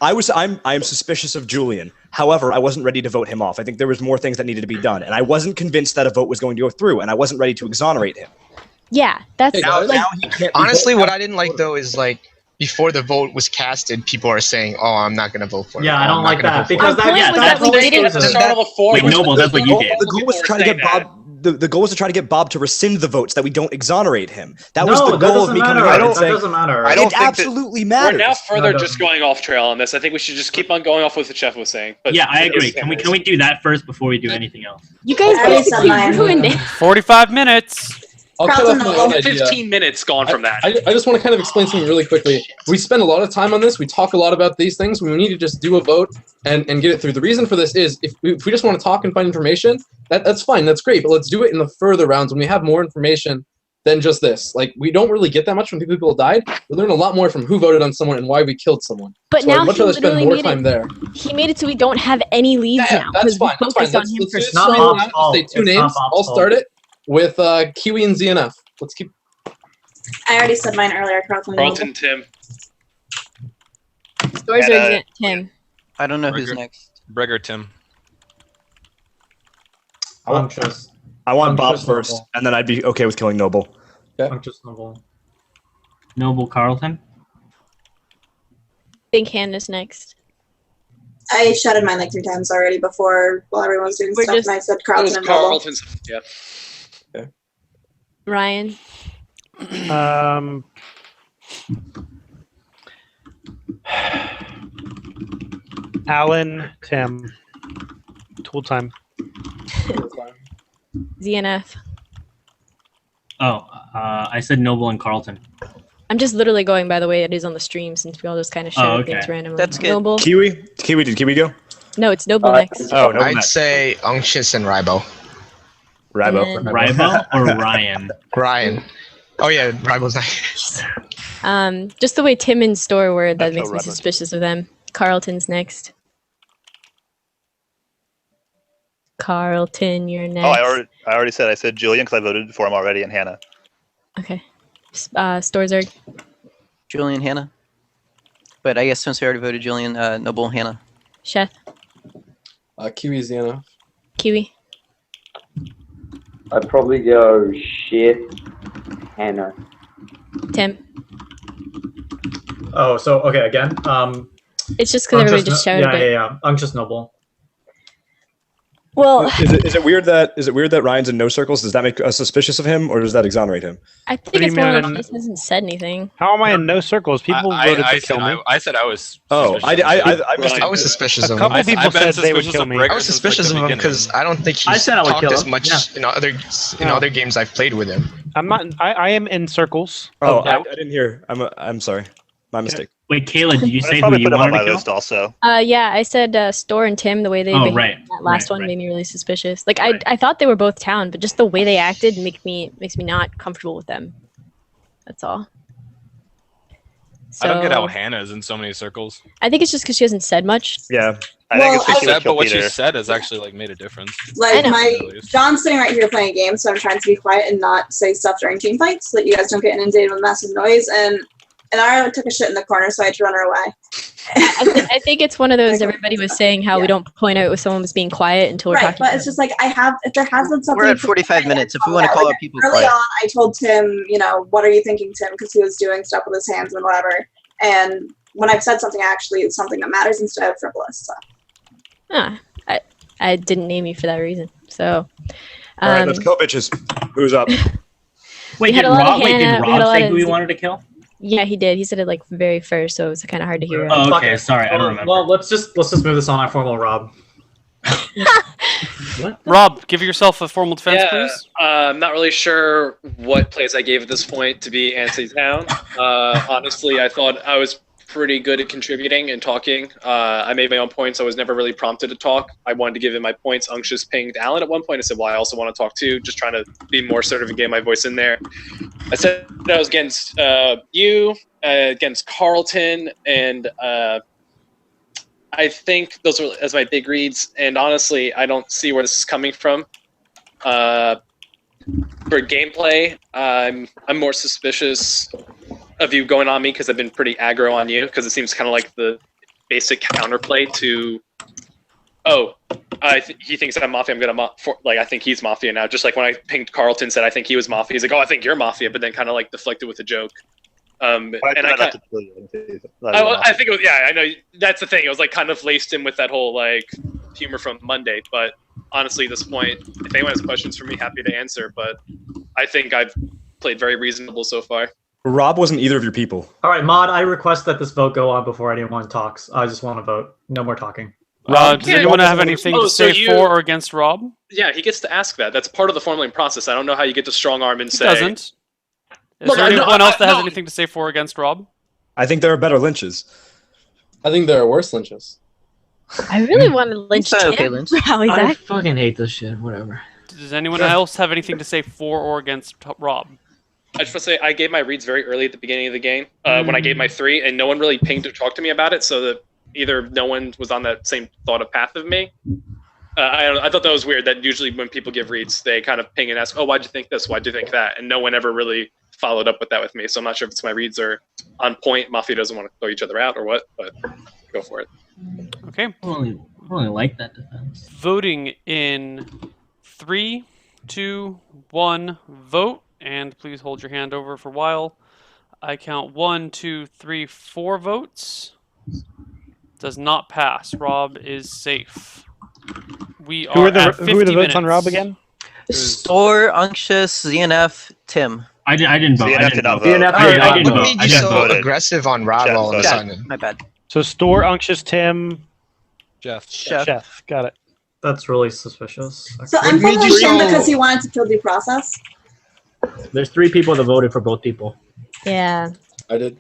I'm suspicious of Julian. However, I wasn't ready to vote him off. I think there was more things that needed to be done, and I wasn't convinced that a vote was going to go through, and I wasn't ready to exonerate him. Yeah, that's Now, like, he can't be honestly, voted what I didn't like though is like before the vote was casted, people are saying, "Oh, I'm not gonna vote for it." Yeah, I Oh, don't I'm not like gonna that, vote for it." because Our point was that we didn't- At the start of the forum, Wait, Noble, that's what you did. The goal was to try to get Bob. The goal was to try to get Bob to rescind the votes that we don't exonerate him. That was No, the that goal of doesn't me coming matter. out That and saying, doesn't matter. I don't it think that- absolutely We're matters. now further No, just going off trail on this. I think we should just keep on going off with what Chef was saying. But Yeah, I agree. Can we do that first before we do anything else? you guys I already basically said mine. ruined it. 45 minutes. I'll cut Carlton off my Noble. own idea. 15 minutes gone from that. I just want to kind of explain something really quickly. We spend a lot of time on this. We talk a lot about these things. We need to just do a vote and get it through. The reason for this is if we just want to talk and find information, that's fine. That's great. But let's do it in the further rounds when we have more information than just this. Like, we don't really get that much from people died. We learn a lot more from who voted on someone and why we killed someone. But So now I'd much he rather spend literally more made time it. there. He made it so we don't have any leads Yeah, now. that's 'cause we fine. That's fine. focused on Let's him do for it not so straight long. now. Bob's Say two fault. It's names. not Bob's I'll start fault. it with Kiwi and ZNF. Let's keep. I already said mine earlier, Carlton Noble. Carlton, Tim. Stores And, or Tim. I don't know who's Burger. next. Bregger, Tim. Unctuous. I want Bob Unctuous first, Noble. and then I'd be okay with killing Noble. Unctuous Noble. Noble Carlton. Think Hannah's next. I shouted mine like 3 times already before while everyone was doing We're stuff, just- and I said It Carlton was and Noble. Carlton's. Yeah. Ryan. Alan, Tim. Tool time. ZNF. Oh, I said Noble and Carlton. I'm just literally going by the way it is on the stream since we all just kind of share things okay. randomly. That's good. Noble. Kiwi, did Kiwi go? No, it's Noble next. Oh, Noble I'd next. say Unctuous and Ribo. Rabo. And then- Ribo or Ryan? Ryan. Oh yeah, Ribo's nice. Just the way Tim and Store were, that That's makes me irrelevant. suspicious of them. Carlton's next. Carlton, you're next. Oh, I already said. I said Julian because I voted for him already, and Hannah. Okay. Storzerg. Julian, Hannah. But I guess since we already voted Julian, Noble, Hannah. Chef. Kiwi's Yana. Kiwi. I'd probably go Chef, Hannah. Tim. Oh, so okay again. It's just because everybody just shouted. Yeah. Unctuous Noble. Well, is it weird that Ryan's in no circles? Does that make us suspicious of him, or does that exonerate him? I think it's more like he just hasn't said anything. How am I in no circles? People voted to kill me. I said I was. Oh, I was suspicious of him. A couple people said they would kill me. I was suspicious of him because I don't think he's talked as much in other games I've played with him. I'm not. I am in circles. Oh, I didn't hear. I'm sorry. My mistake. Wait, Kayla, did you say who probably you put him on wanted my to list kill? also. Yeah, I said Store and Tim. The way they behaved right, in that last right, one made me really suspicious. Like I thought they were both town, but just the way they acted makes me not comfortable with them. That's all. So, I don't get how Hannah is in so many circles. I think it's just because she hasn't said much. Yeah. I think it's because she would But kill what she Peter. said has actually like made a difference. Like know. John's sitting right here playing a game, so I'm trying to be quiet and not say stuff during team fights so that you guys don't get inundated with massive noise. And I took a shit in the corner, so I had to run her away. I think it's one of those everybody was saying how we don't point out if someone was being quiet until we're Right, talking. but it's just like if there has been something. We're at 45 minutes. If we want to call out people Early quiet. on, I told Tim, what are you thinking, Tim? Because he was doing stuff with his hands and whatever. And when I've said something, actually, it's something that matters instead of frivolous. So. I didn't name you for that reason. So. All right, let's kill bitches. Who's up? Wait, did Rob say who he wanted to kill? Yeah, he did. He said it like very first, so it was kind of hard to hear. Oh, okay. Sorry, I don't remember. Well, let's just move this on our formal Rob. Rob, give yourself a formal defense, please. I'm not really sure what plays I gave at this point to be anti-town. Honestly, I thought I was pretty good at contributing and talking. I made my own points. I was never really prompted to talk. I wanted to give him my points. Unctuous pinged Alan at one point. I said, well, I also want to talk too, just trying to be more assertive and get my voice in there. I said that I was against you, against Carlton, and I think those were as my big reads. And honestly, I don't see where this is coming from. For gameplay, I'm more suspicious of you going on me because I've been pretty aggro on you because it seems kind of like the basic counterplay to, he thinks I'm Mafia. I'm gonna I think he's Mafia now. Just like when I pinged Carlton, said I think he was Mafia. He's like, I think you're Mafia, but then kind of like deflected with a joke. I think it was, I know that's the thing. It was like kind of laced in with that whole like humor from Monday. But honestly, at this point, if anyone has questions for me, happy to answer. But I think I've played very reasonable so far. Rob wasn't either of your people. All right, Mod, I request that this vote go on before anyone talks. I just want to vote. No more talking. Does anyone have anything to say for or against Rob? Yeah, he gets to ask that. That's part of the formulating process. I don't know how you get to strong arm and say. Doesn't. Is there anyone else that has anything to say for or against Rob? I think there are better lynches. I think there are worse lynches. I really want to lynch Tim. Okay, Lynch. I fucking hate this shit. Whatever. Does anyone else have anything to say for or against Rob? I just want to say I gave my reads very early at the beginning of the game when I gave my 3, and no one really pinged or talked to me about it, so that either no one was on that same thought of path of me. I thought that was weird that usually when people give reads, they kind of ping and ask, why'd you think this? Why'd you think that? And no one ever really followed up with that with me, so I'm not sure if it's my reads are on point. Mafia doesn't want to throw each other out or what, but go for it. Okay. I only like that defense. Voting in 3, 2, 1, vote. And please hold your hand over for a while. I count 1, 2, 3, 4 votes. Does not pass. Rob is safe. We are at 50 who are the votes minutes. on Rob again? Store, Unctuous, ZNF, Tim. I didn't vote. ZNF did not vote. I didn't What vote. made I you didn't so vote. aggressive on Rob all of a sudden? My bad. So Store, Unctuous, Tim, Jeff. Chef. Got it. That's really suspicious. So I'm made following you Tim so- because he wanted to kill due process. There's 3 people that voted for both people. Yeah. I did.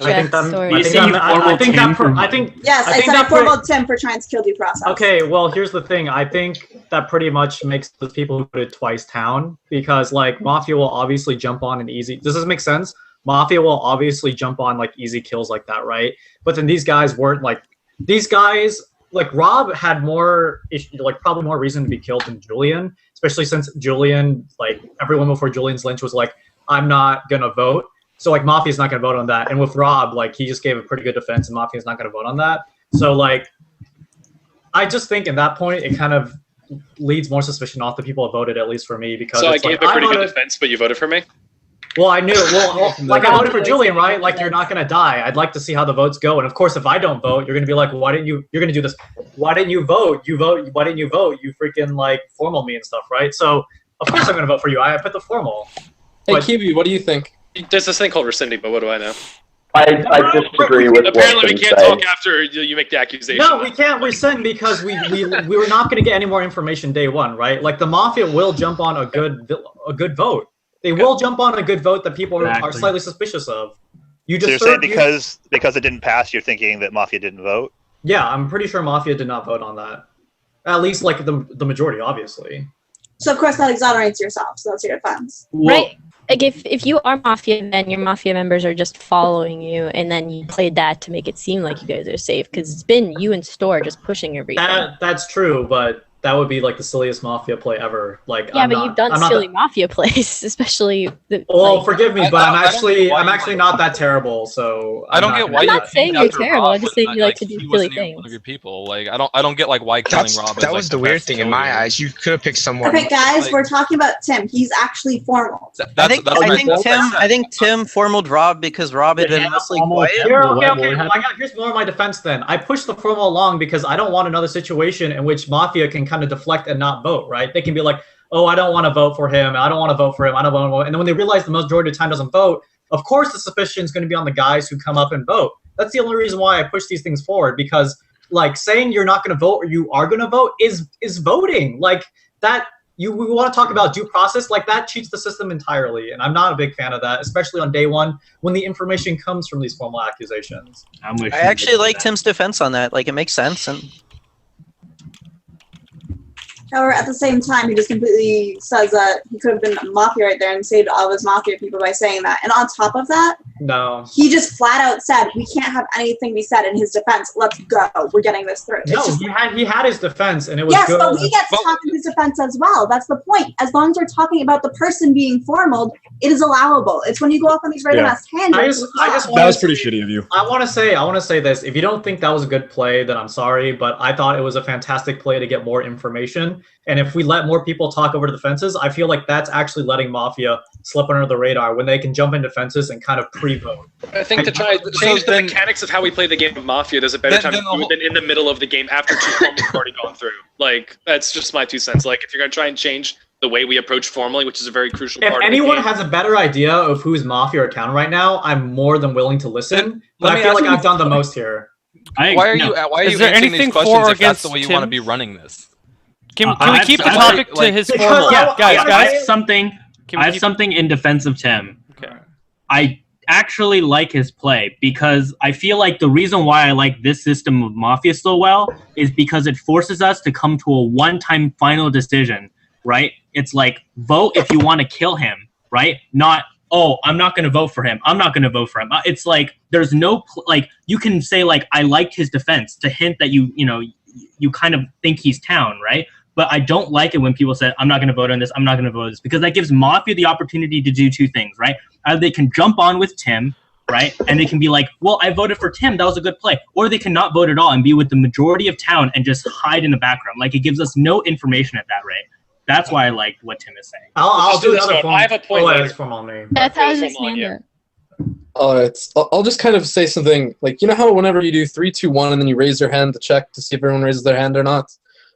I think that. Sorry. I think that. I think. Yes, I think said I that formal Tim for trying to kill due process. Okay, well, here's the thing. I think that pretty much makes the people who voted twice town because, like, Mafia will obviously jump on an easy. Does this make sense? Mafia will obviously jump on like easy kills like that, right? But then these guys weren't like. These guys like Rob had more probably more reason to be killed than Julian, especially since Julian, like everyone before Julian's lynch was like, I'm not gonna vote. So like Mafia's not gonna vote on that. And with Rob, like he just gave a pretty good defense and Mafia's not gonna vote on that. So like I just think in that point it kind of leads more suspicion off the people who voted, at least for me, because So I it's gave like, a pretty good voted- defense, but you voted for me? Well, I knew. Well, like I voted for Julian, right? Like you're not gonna die. I'd like to see how the votes go. And of course, if I don't vote, you're gonna be like, why didn't you? You're gonna do this. Why didn't you vote? You vote. Why didn't you vote? You freaking like formal me and stuff, right? So of course I'm gonna vote for you. I put the formal. Hey, Kiwi, what do you think? There's this thing called rescinding, but what do I know? I disagree with Apparently, we what can't Tim talk said. after you make the accusation. No, we can't rescind because we were not going to get any more information day one, right? Like the Mafia will jump on a good vote. They will jump on a good vote that people are slightly suspicious of. So you're saying because it didn't pass, you're thinking that Mafia didn't vote? Yeah, I'm pretty sure Mafia did not vote on that. At least like the majority, obviously. So of course that exonerates yourself. So that's your defense. Right. Like if you are Mafia, then your Mafia members are just following you, and then you played that to make it seem like you guys are safe, because it's been you and Store just pushing everything. That's true, but that would be like the silliest Mafia play ever. Like Yeah, but you've done silly Mafia plays, especially. Forgive me, but I'm actually not that terrible. So I don't get why I'm not saying you're terrible. I'm just saying you like to do he silly wasn't even things. one of your people. Like I don't get like why killing Rob. That was the weird thing in my eyes. You could have picked someone. Okay, guys, we're talking about Tim. He's actually formal. I think Tim formaled Rob because Rob had been mostly quiet. Here's more of my defense then. I pushed the promo along because I don't want another situation in which Mafia can kind of deflect and not vote, right? They can be like, oh, I don't want to vote for him. I don't want to vote for him. I don't want to vote. And then when they realize the majority of the time doesn't vote, of course the suspicion is going to be on the guys who come up and vote. That's the only reason why I push these things forward, because like saying you're not going to vote or you are going to vote is voting. Like that, we want to talk about due process, like that cheats the system entirely. And I'm not a big fan of that, especially on day one when the information comes from these formal accusations. I actually like Tim's defense on that. Like it makes sense. And However, at the same time, he just completely says that he could have been Mafia right there and saved all of his Mafia people by saying that. And on top of that, no, he just flat out said, we can't have anything be said in his defense. Let's go. We're getting this through. No, he had his defense, and it was yes, good. but we get to talk in his defense as well. That's the point. As long as we're talking about the person being formal, it is allowable. It's when you go off on these random ass tangents. That was pretty shitty of you. I want to say this. If you don't think that was a good play, then I'm sorry, but I thought it was a fantastic play to get more information. And if we let more people talk over the fences, I feel like that's actually letting Mafia slip under the radar when they can jump into fences and kind of pre-vote. I think to try to change the mechanics of how we play the game of Mafia, there's a better time to do it than in the middle of the game after two formals have already gone through. Like, that's just my 2 cents. Like, if you're going to try and change the way we approach formally, which is a very crucial part If of the anyone game. has a better idea of who's Mafia or counter right now, I'm more than willing to listen. But I feel like I've done the most here. Why are you answering these questions if that's the way you want to be running this? Can we keep the topic to his formal? Yeah, guys. I have something in defense of Tim. Okay. I actually like his play because I feel like the reason why I like this system of Mafia so well is because it forces us to come to a one-time final decision, right? It's like, vote if you want to kill him, right? Not, oh, I'm not going to vote for him. I'm not going to vote for him. It's like, there's no, like, you can say, like, I liked his defense to hint that you kind of think he's town, right? But I don't like it when people say, I'm not going to vote on this, I'm not going to vote on this, because that gives Mafia the opportunity to do two things, right? Either they can jump on with Tim, right? And they can be like, well, I voted for Tim, that was a good play. Or they can not vote at all and be with the majority of town and just hide in the background. Like, it gives us no information at that rate. That's why I like what Tim is saying. I'll do this another one. form. I have a point later. Formal name. That's how I was just saying that. Alright, I'll just kind of say something, like, you know how whenever you do 3, 2, 1 and then you raise your hand to check to see if everyone raises their hand or not?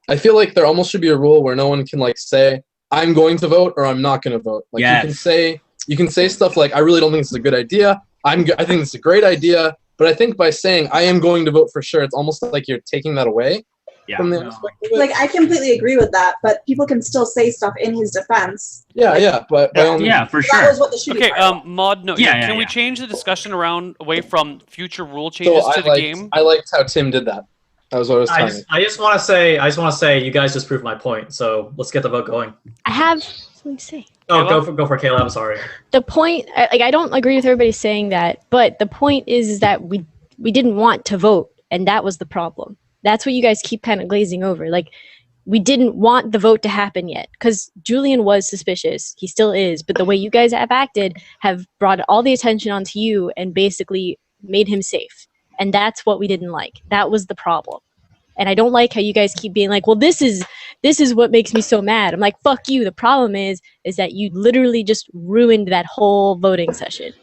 I feel like there almost should be a rule where no one can like say, I'm going to vote or I'm not going to vote. Like you can say stuff like, I really don't think this is a good idea. I think it's a great idea. But I think by saying I am going to vote for sure, it's almost like you're taking that away from the aspect of it. Like, I completely agree with that, but people can still say stuff in his defense. But for sure. That was what the shooting Okay, part Mod, no. Yeah, Can we change the discussion around away from future rule changes to the game? I liked how Tim did that. That was what I was telling you. I just want to say, you guys just proved my point. So let's get the vote going. I have something to say. Oh, go for Kayla. I'm sorry. The point, I don't agree with everybody saying that, but the point is that we didn't want to vote, and that was the problem. That's what you guys keep kind of glazing over. Like, we didn't want the vote to happen yet because Julian was suspicious. He still is. But the way you guys have acted have brought all the attention onto you and basically made him safe. And that's what we didn't like. That was the problem. And I don't like how you guys keep being like, well, this is what makes me so mad. I'm like, fuck you. The problem is that you literally just ruined that whole voting session.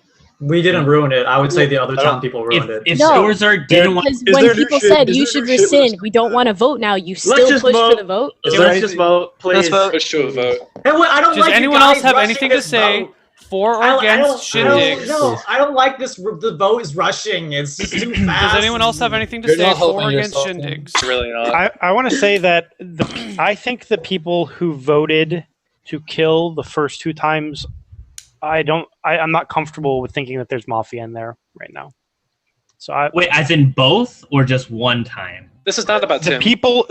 We didn't ruin it. I would say the other town people ruined it. If Scorzar didn't want, Because when people said you should rescind, we don't want to vote now, you still pushed for the vote. Let's just vote, please. Let's vote. Push to a vote. Hey, wait, I don't Does like anyone you guys else have rushing anything to this say vote. for or against Shindig? No, I don't like this. The vote is rushing. It's just too fast. Does anyone else have anything to You're say not for or helping against yourself, Shindigs? Really not. I want to say that I think the people who voted to kill the first 2 times, I'm not comfortable with thinking that there's Mafia in there right now. So wait, as in both or just one time? This is not about the Tim. people.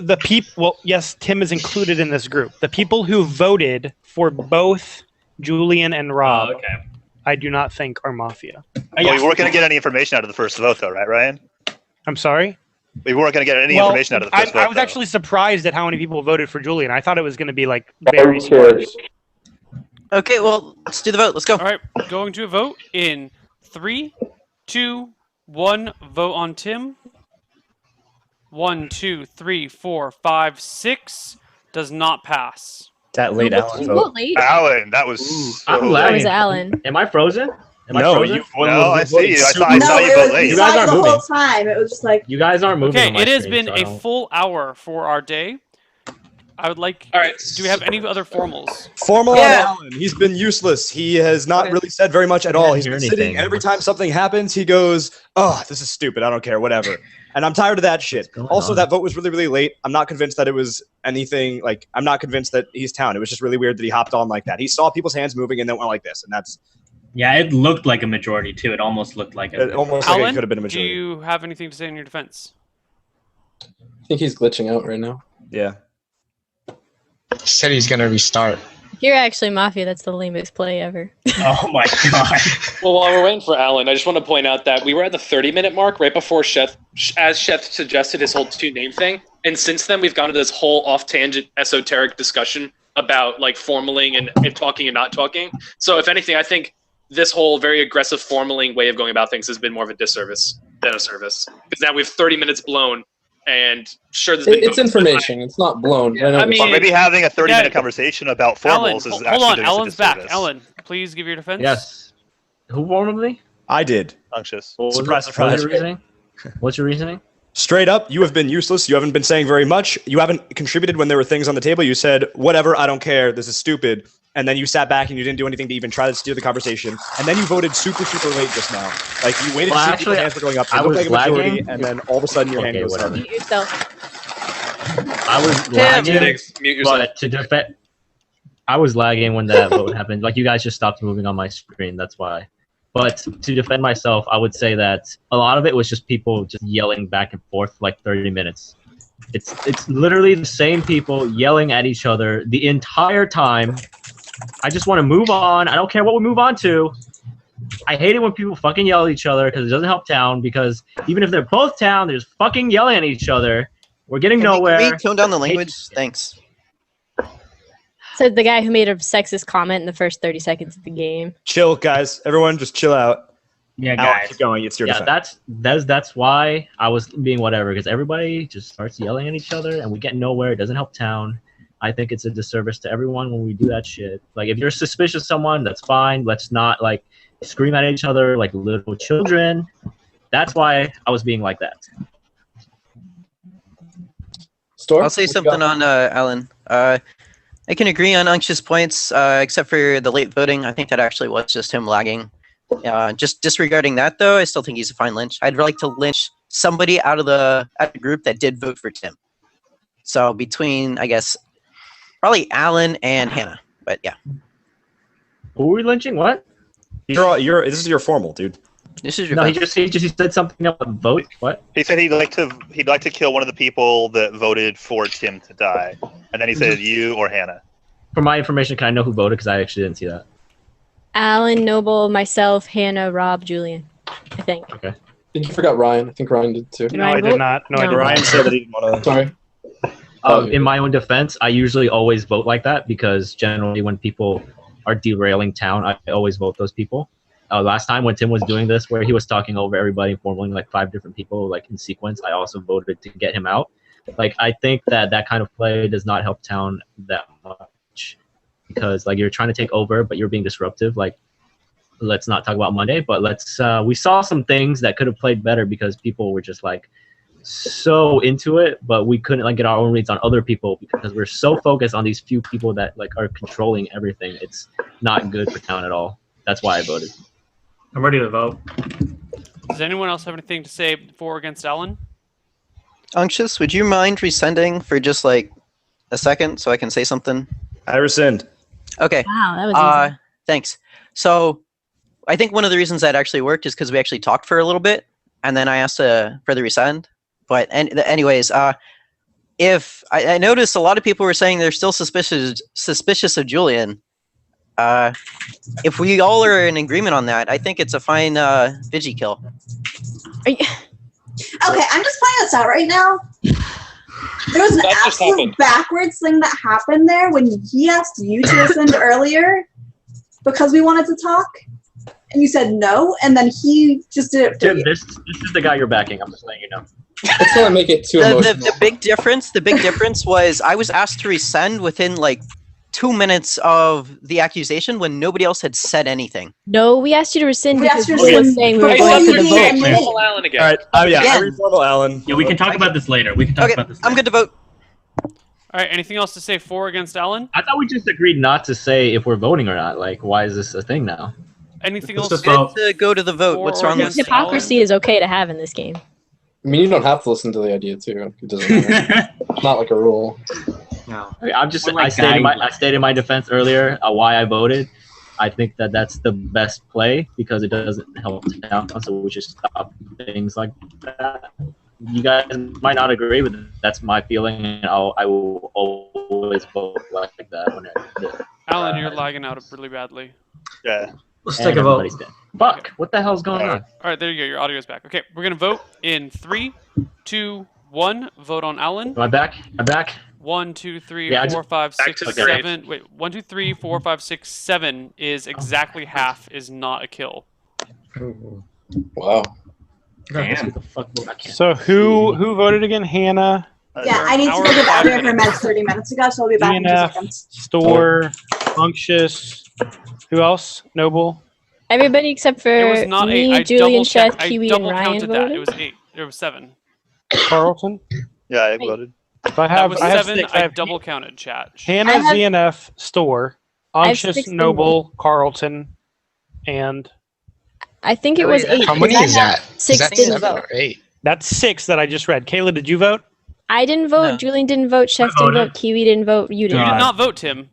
Well, yes, Tim is included in this group. The people who voted for both Julian and Rob, Oh, okay. I do not think are Mafia. We weren't going to get any information out of the first vote, though, right, Ryan? I'm sorry? We weren't going to get any information out of the first vote. I was though. actually surprised at how many people voted for Julian. I thought it was going to be like very sparse. Okay, well, let's do the vote. Let's go. All right, going to a vote in 3, 2, 1. Vote on Tim. 1, 2, 3, 4, 5, 6 does not pass. That late Alan vote. Alan, that was. So I'm That lagging. was Alan. Am I frozen? Am I No, frozen? No, I see you. I No, saw you it vote was late. You guys like aren't the moving. whole time. It was just like You guys aren't moving. Okay, on my it has screen, been so I a don't- full hour for our day. I would like. All right. Do we have any other formals? Formal Yeah. on Alan. He's been useless. He has not really said very much at all. He's been sitting. Every time something happens, he goes, "Oh, this is stupid. I don't care. Whatever." And I'm tired of that shit. Also, that vote was really, really late. I'm not convinced that it was anything. Like, I'm not convinced that he's town. It was just really weird that he hopped on like that. He saw people's hands moving and then went like this, and that's Yeah, it looked like a majority too. It almost looked like it almost like it Alan, could have been a do majority. you have anything to say in your defense? I think he's glitching out right now. Yeah. He said he's gonna restart. You're actually Mafia. That's the lamest play ever. Oh my god. Well, while we're waiting for Alan, I just want to point out that we were at the 30-minute mark right before Sheth, as Sheth suggested his whole 2-name thing. And since then, we've gone to this whole off-tangent esoteric discussion about like formaling and talking and not talking. So if anything, I think this whole very aggressive formaling way of going about things has been more of a disservice than a service. Because now we have 30 minutes blown, and sure, there's been It's information. It's not blown. Yeah, I I mean- Or maybe having a 30-minute Yeah. conversation about Alan, formals is hold actually on. doing us a Alan's back. disservice. Alan, please give your defense. Yes. Who warned me? I did. Unctuous. What was Surprise, it? surprise. What's your reasoning? What's your reasoning? Straight up, you have been useless. You haven't been saying very much. You haven't contributed when there were things on the table. You said, whatever, I don't care. This is stupid. And then you sat back and you didn't do anything to even try to steer the conversation. And then you voted super, super late just now. Like, you waited Well, to see if actually, people's hands were going up. It I looked was like a majority, lagging. and then all of a sudden your hand Okay, goes whatever. up. Mute yourself. I was Yeah, lagging, Mute yourself. but to defend, I was lagging when that vote happened. Like you guys just stopped moving on my screen. That's why. But to defend myself, I would say that a lot of it was just people just yelling back and forth for like 30 minutes. It's literally the same people yelling at each other the entire time. I just want to move on. I don't care what we move on to. I hate it when people fucking yell at each other because it doesn't help town. Because even if they're both town, they're just fucking yelling at each other. We're getting nowhere. Can we tone down the language? Thanks. Said the guy who made a sexist comment in the first 30 seconds of the game. Chill, guys. Everyone just chill out. Yeah, Alan, guys. keep going. It's your Yeah, defense. that's why I was being whatever, because everybody just starts yelling at each other and we get nowhere. It doesn't help town. I think it's a disservice to everyone when we do that shit. Like, if you're suspicious of someone, that's fine. Let's not like scream at each other like little children. That's why I was being like that. Storm? I'll say What you something got? on Alan. I can agree on Unctuous points, except for the late voting. I think that actually was just him lagging. Just disregarding that, though, I still think he's a fine lynch. I'd like to lynch somebody out of the group that did vote for Tim. So between, I guess, probably Alan and Hannah. But yeah, Who were we lynching? What? This is your formal, dude. this is your. No, he vote. just said something about vote. What? He said he'd like to kill one of the people that voted for Tim to die, and then he said you or Hannah. For my information, can I know who voted? Because I actually didn't see that. Alan, Noble, myself, Hannah, Rob, Julian. I think. Okay. think you forgot Ryan. I think Ryan did too. No, I did not. No, I did Ryan not. said that he didn't want to. Sorry. In my own defense, I usually always vote like that because generally when people are derailing town, I always vote those people. Last time when Tim was doing this, where he was talking over everybody, formally like 5 different people like in sequence, I also voted to get him out. Like I think that kind of play does not help town that much because like you're trying to take over, but you're being disruptive. Like let's not talk about Monday, but let's we saw some things that could have played better because people were just like so into it, but we couldn't like get our own reads on other people because we're so focused on these few people that like are controlling everything. It's not good for town at all. That's why I voted. I'm ready to vote. Does anyone else have anything to say for or against Alan? Unctuous, would you mind resending for just like a second so I can say something? I rescind. Okay. Wow, that was easy. Thanks. So I think one of the reasons that actually worked is because we actually talked for a little bit, and then I asked for the resend. But anyways, if I noticed a lot of people were saying they're still suspicious of Julian. If we all are in agreement on that, I think it's a fine Vigi kill. Okay, I'm just playing this out right now. There was an absolute backwards thing that happened there when he asked you to rescind earlier because we wanted to talk, and you said no, and then he just did it for Tim, you. this is the guy you're backing. I'm just letting you know. Let's not make it too emotional. The big difference was I was asked to resend within like 2 minutes of the accusation when nobody else had said anything. No, we asked you to rescind We because asked you to we were rescind saying we were before going you for the gave vote. a minute. Reformal Alan again. All right. Oh yeah. Yeah. I reformal Alan. Yeah, we can talk about this later. We can talk about this later. I'm good to vote. All right. Anything else to say for or against Alan? I thought we just agreed not to say if we're voting or not. Like, why is this a thing now? Anything Let's else? just vote. To go to the vote. For What's or wrong with against it? Hypocrisy is okay to have in this game. I mean, you don't have to listen to the idea too. It doesn't matter. It's not like a rule. No. I stated my defense earlier why I voted. I think that's the best play because it doesn't help town, so we should stop things like that. You guys might not agree with it. That's my feeling, and I will always vote like that when Alan, you're lagging out really badly. Yeah. Let's take a vote. Dead. Fuck! What the hell's going on? All right, there you go. Your audio's back. Okay, we're gonna vote in 3, 2, 1. Vote on Alan. Am I back? I'm back. 1, 2, 3, Yeah, 4, 5, back 6, to the 7. Wait, 1, 2, 3, 4, 5, 6, 7 is exactly half. Is not a kill. Wow. Damn. So who voted again? Hannah, Yeah, I need to go give Elder her meds 30 minutes ago, so I'll be back in 2 DNF, seconds. Store, Unctuous. Who else? Noble. Everybody except It was for not me, 8. I Julian, double Chef, checked. I Kiwi, and double Ryan counted that. voted. It was 8. It was 7. Carlton. Yeah, I voted. So I That have was I have 7. six. I double counted. Chat. Hannah, I have- ZNF, Store, I have Unctuous, 16. Noble, Carlton, and I think it was 8. How many because is I had that? 6 Is that didn't 7 vote. or 8? that's 6 that I just read. Kayla, did you vote? I didn't vote. No. Julian didn't vote. Chef I didn't voted. vote. Kiwi didn't vote. You You didn't. did not vote, Tim.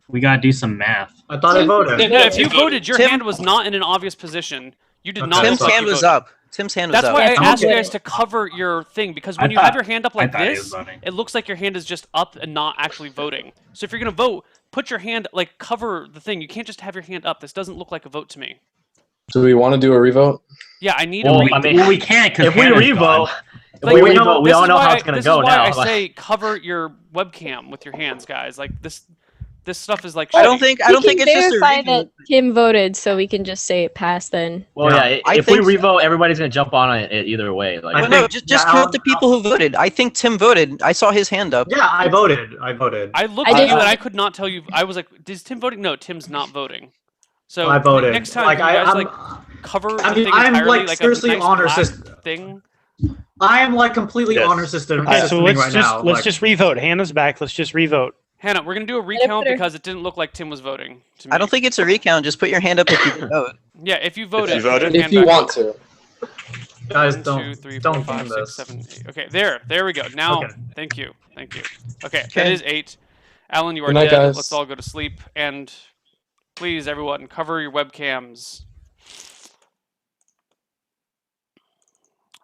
We gotta do some math. I thought I voted. No, if you voted, your Tim- hand was not in an obvious position. You did not. Tim's look like hand you was voted. up. Tim's hand was That's up. why I Yeah, asked you okay. guys to cover your thing because I when you thought- have your hand up like I thought he was this, voting. it looks like your hand is just up and not actually voting. So if you're gonna vote, put your hand like cover the thing. You can't just have your hand up. This doesn't look like a vote to me. Do we want to do a revote? Yeah, I need Well, a. I mean, Well, we can't because if we revote, Like, we this all is know why how I- it's gonna this go is why now. I Like- say cover your webcam with your hands, guys. Like this stuff is like. I don't shitty. think We it's can just a verify revote. that Tim voted, so we can just say it passed then. Well, yeah. I If we think- revote, everybody's gonna jump on it either way. Like, I Well, no, think- just yeah, count the people who voted. I think Tim voted. I saw his hand up. Yeah, I voted. I voted. I looked I at did- you and I could not tell you. I was like, "Is Tim voting?" No, Tim's not voting. So I voted. next time, Like, you guys I'm- like cover the I mean, thing I'm, entirely, like, like seriously a nice honor black system. thing. I am like completely Yes. honor system. All right, so systeming let's right just now. let's like, just revote. Hannah's back. Let's just revote. Hannah, we're gonna do a recount put her- because it didn't look like Tim was voting. To me. I don't think it's a recount. Just put your hand up if you can vote. Yeah, if you voted, you voted? put your if hand you back want up. to. Guys, 1, don't 2, 3, don't 4, 5, game 6, this. 7, 8. Okay, there we go. Now, Okay. thank you. Okay, that Okay. is 8. Alan, you are Good night, dead. guys. Let's all go to sleep. And please, everyone, cover your webcams.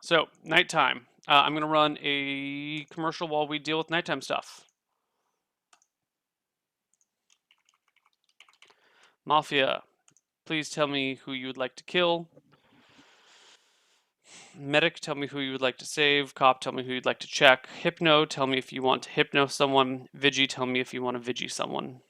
So, nighttime. I'm gonna run a commercial while we deal with nighttime stuff. Mafia, please tell me who you would like to kill. Medic, tell me who you would like to save. Cop, tell me who you'd like to check. Hypno, tell me if you want to hypno someone. Vigi, tell me if you want to Vigi someone.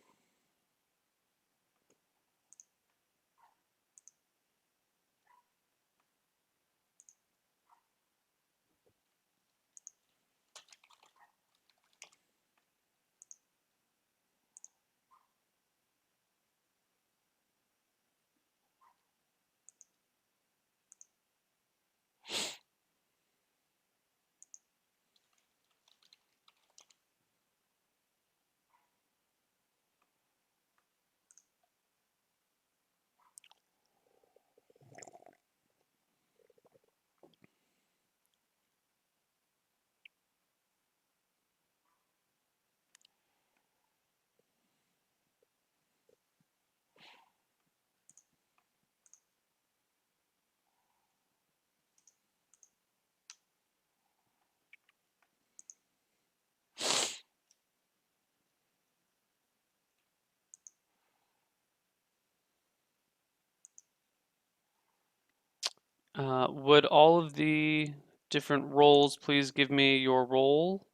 Would all of the different roles please give me your role?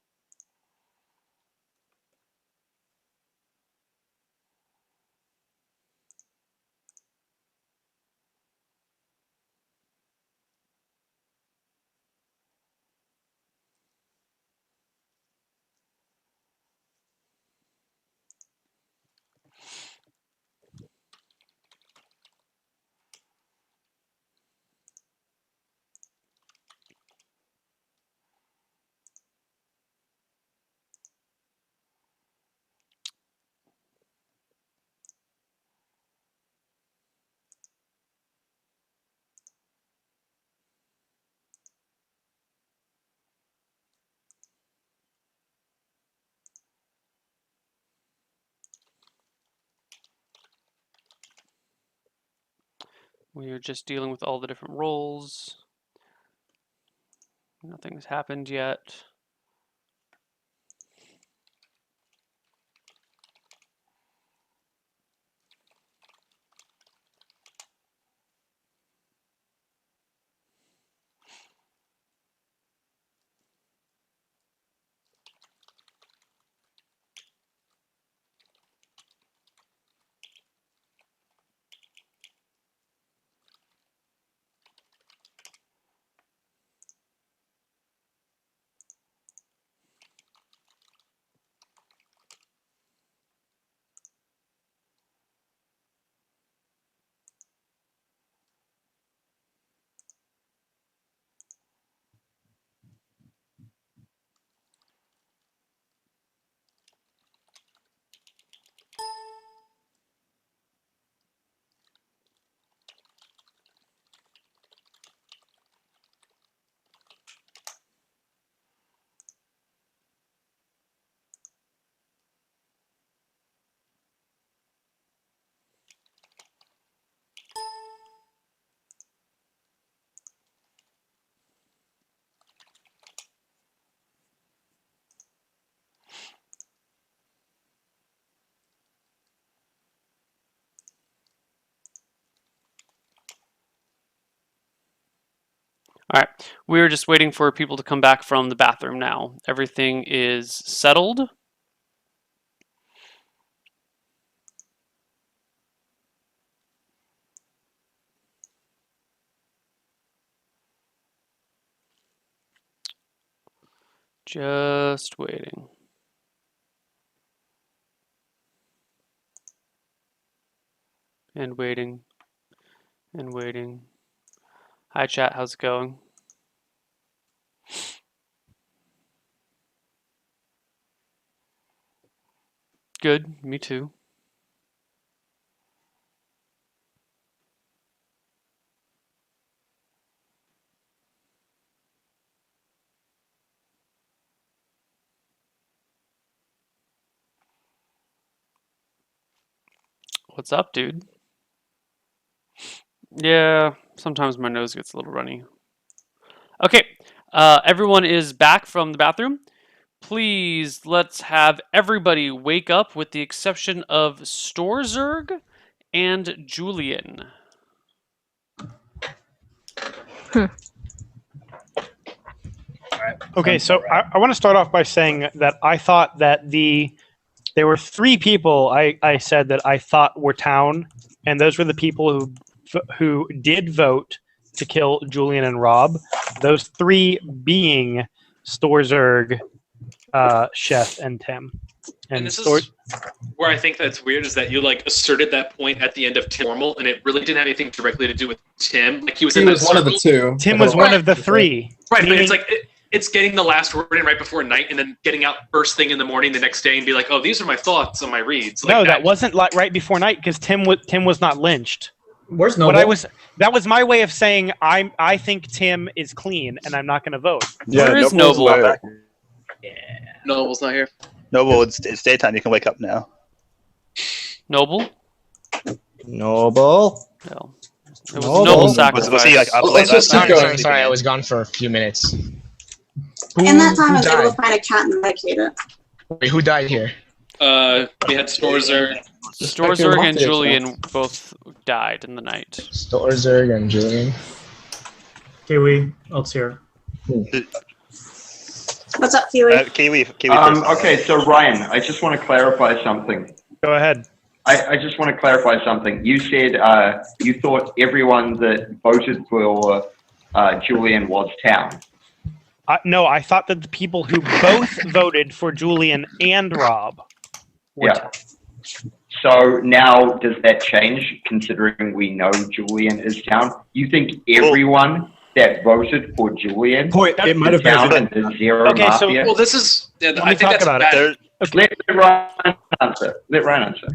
We are just dealing with all the different roles. Nothing's happened yet. All right, we're just waiting for people to come back from the bathroom now. Everything is settled. Just waiting. And waiting. And waiting. Hi chat, how's it going? Good, me too. What's up, dude? Yeah, sometimes my nose gets a little runny. Okay, everyone is back from the bathroom. Please, let's have everybody wake up with the exception of Storzerg and Julian. Okay, so I want to start off by saying that I thought that there were 3 people I said that I thought were town, and those were the people who did vote to kill Julian and Rob. Those 3 being Storzerg, Chef, and Tim. And this is where I think that's weird, is that you like asserted that point at the end of Tim Normal, and it really didn't have anything directly to do with Tim. Like he was one of the 2. Tim was one of the 3. Right, but it's like it's getting the last word in right before night, and then getting out first thing in the morning the next day and be like, "Oh, these are my thoughts on my reads." Like No, that wasn't like right before night because Tim was not lynched. Where's Noble? That was my way of saying I think Tim is clean and I'm not going to vote. Yeah, Where is Noble's Noble? not back. Noble's not here. Noble, it's daytime. You can wake up now. Noble? Noble. No. It was Noble sacrifice. Was he like up late Let's just last keep night? going. Sorry, I was gone for a few minutes. In that time, I was died? able to find a cat and medicate it. Wait, who died here? We had Storzer. Storzerg and Julian both died in the night. Storzerg and Julian. Kiwi, let's hear. What's up, Kiwi? Kiwi first. Okay, so Ryan, I just want to clarify something. Go ahead. I just want to clarify something. You said you thought everyone that voted for Julian was town. No, I thought that the people who both voted for Julian and Rob were town. So now does that change, considering we know Julian is town? You think everyone that voted for Julian it might have town been and zero Okay, so- Mafia? Well, this is. Yeah, Let I me think talk that's about bad. it. Let Ryan answer. Let Ryan answer.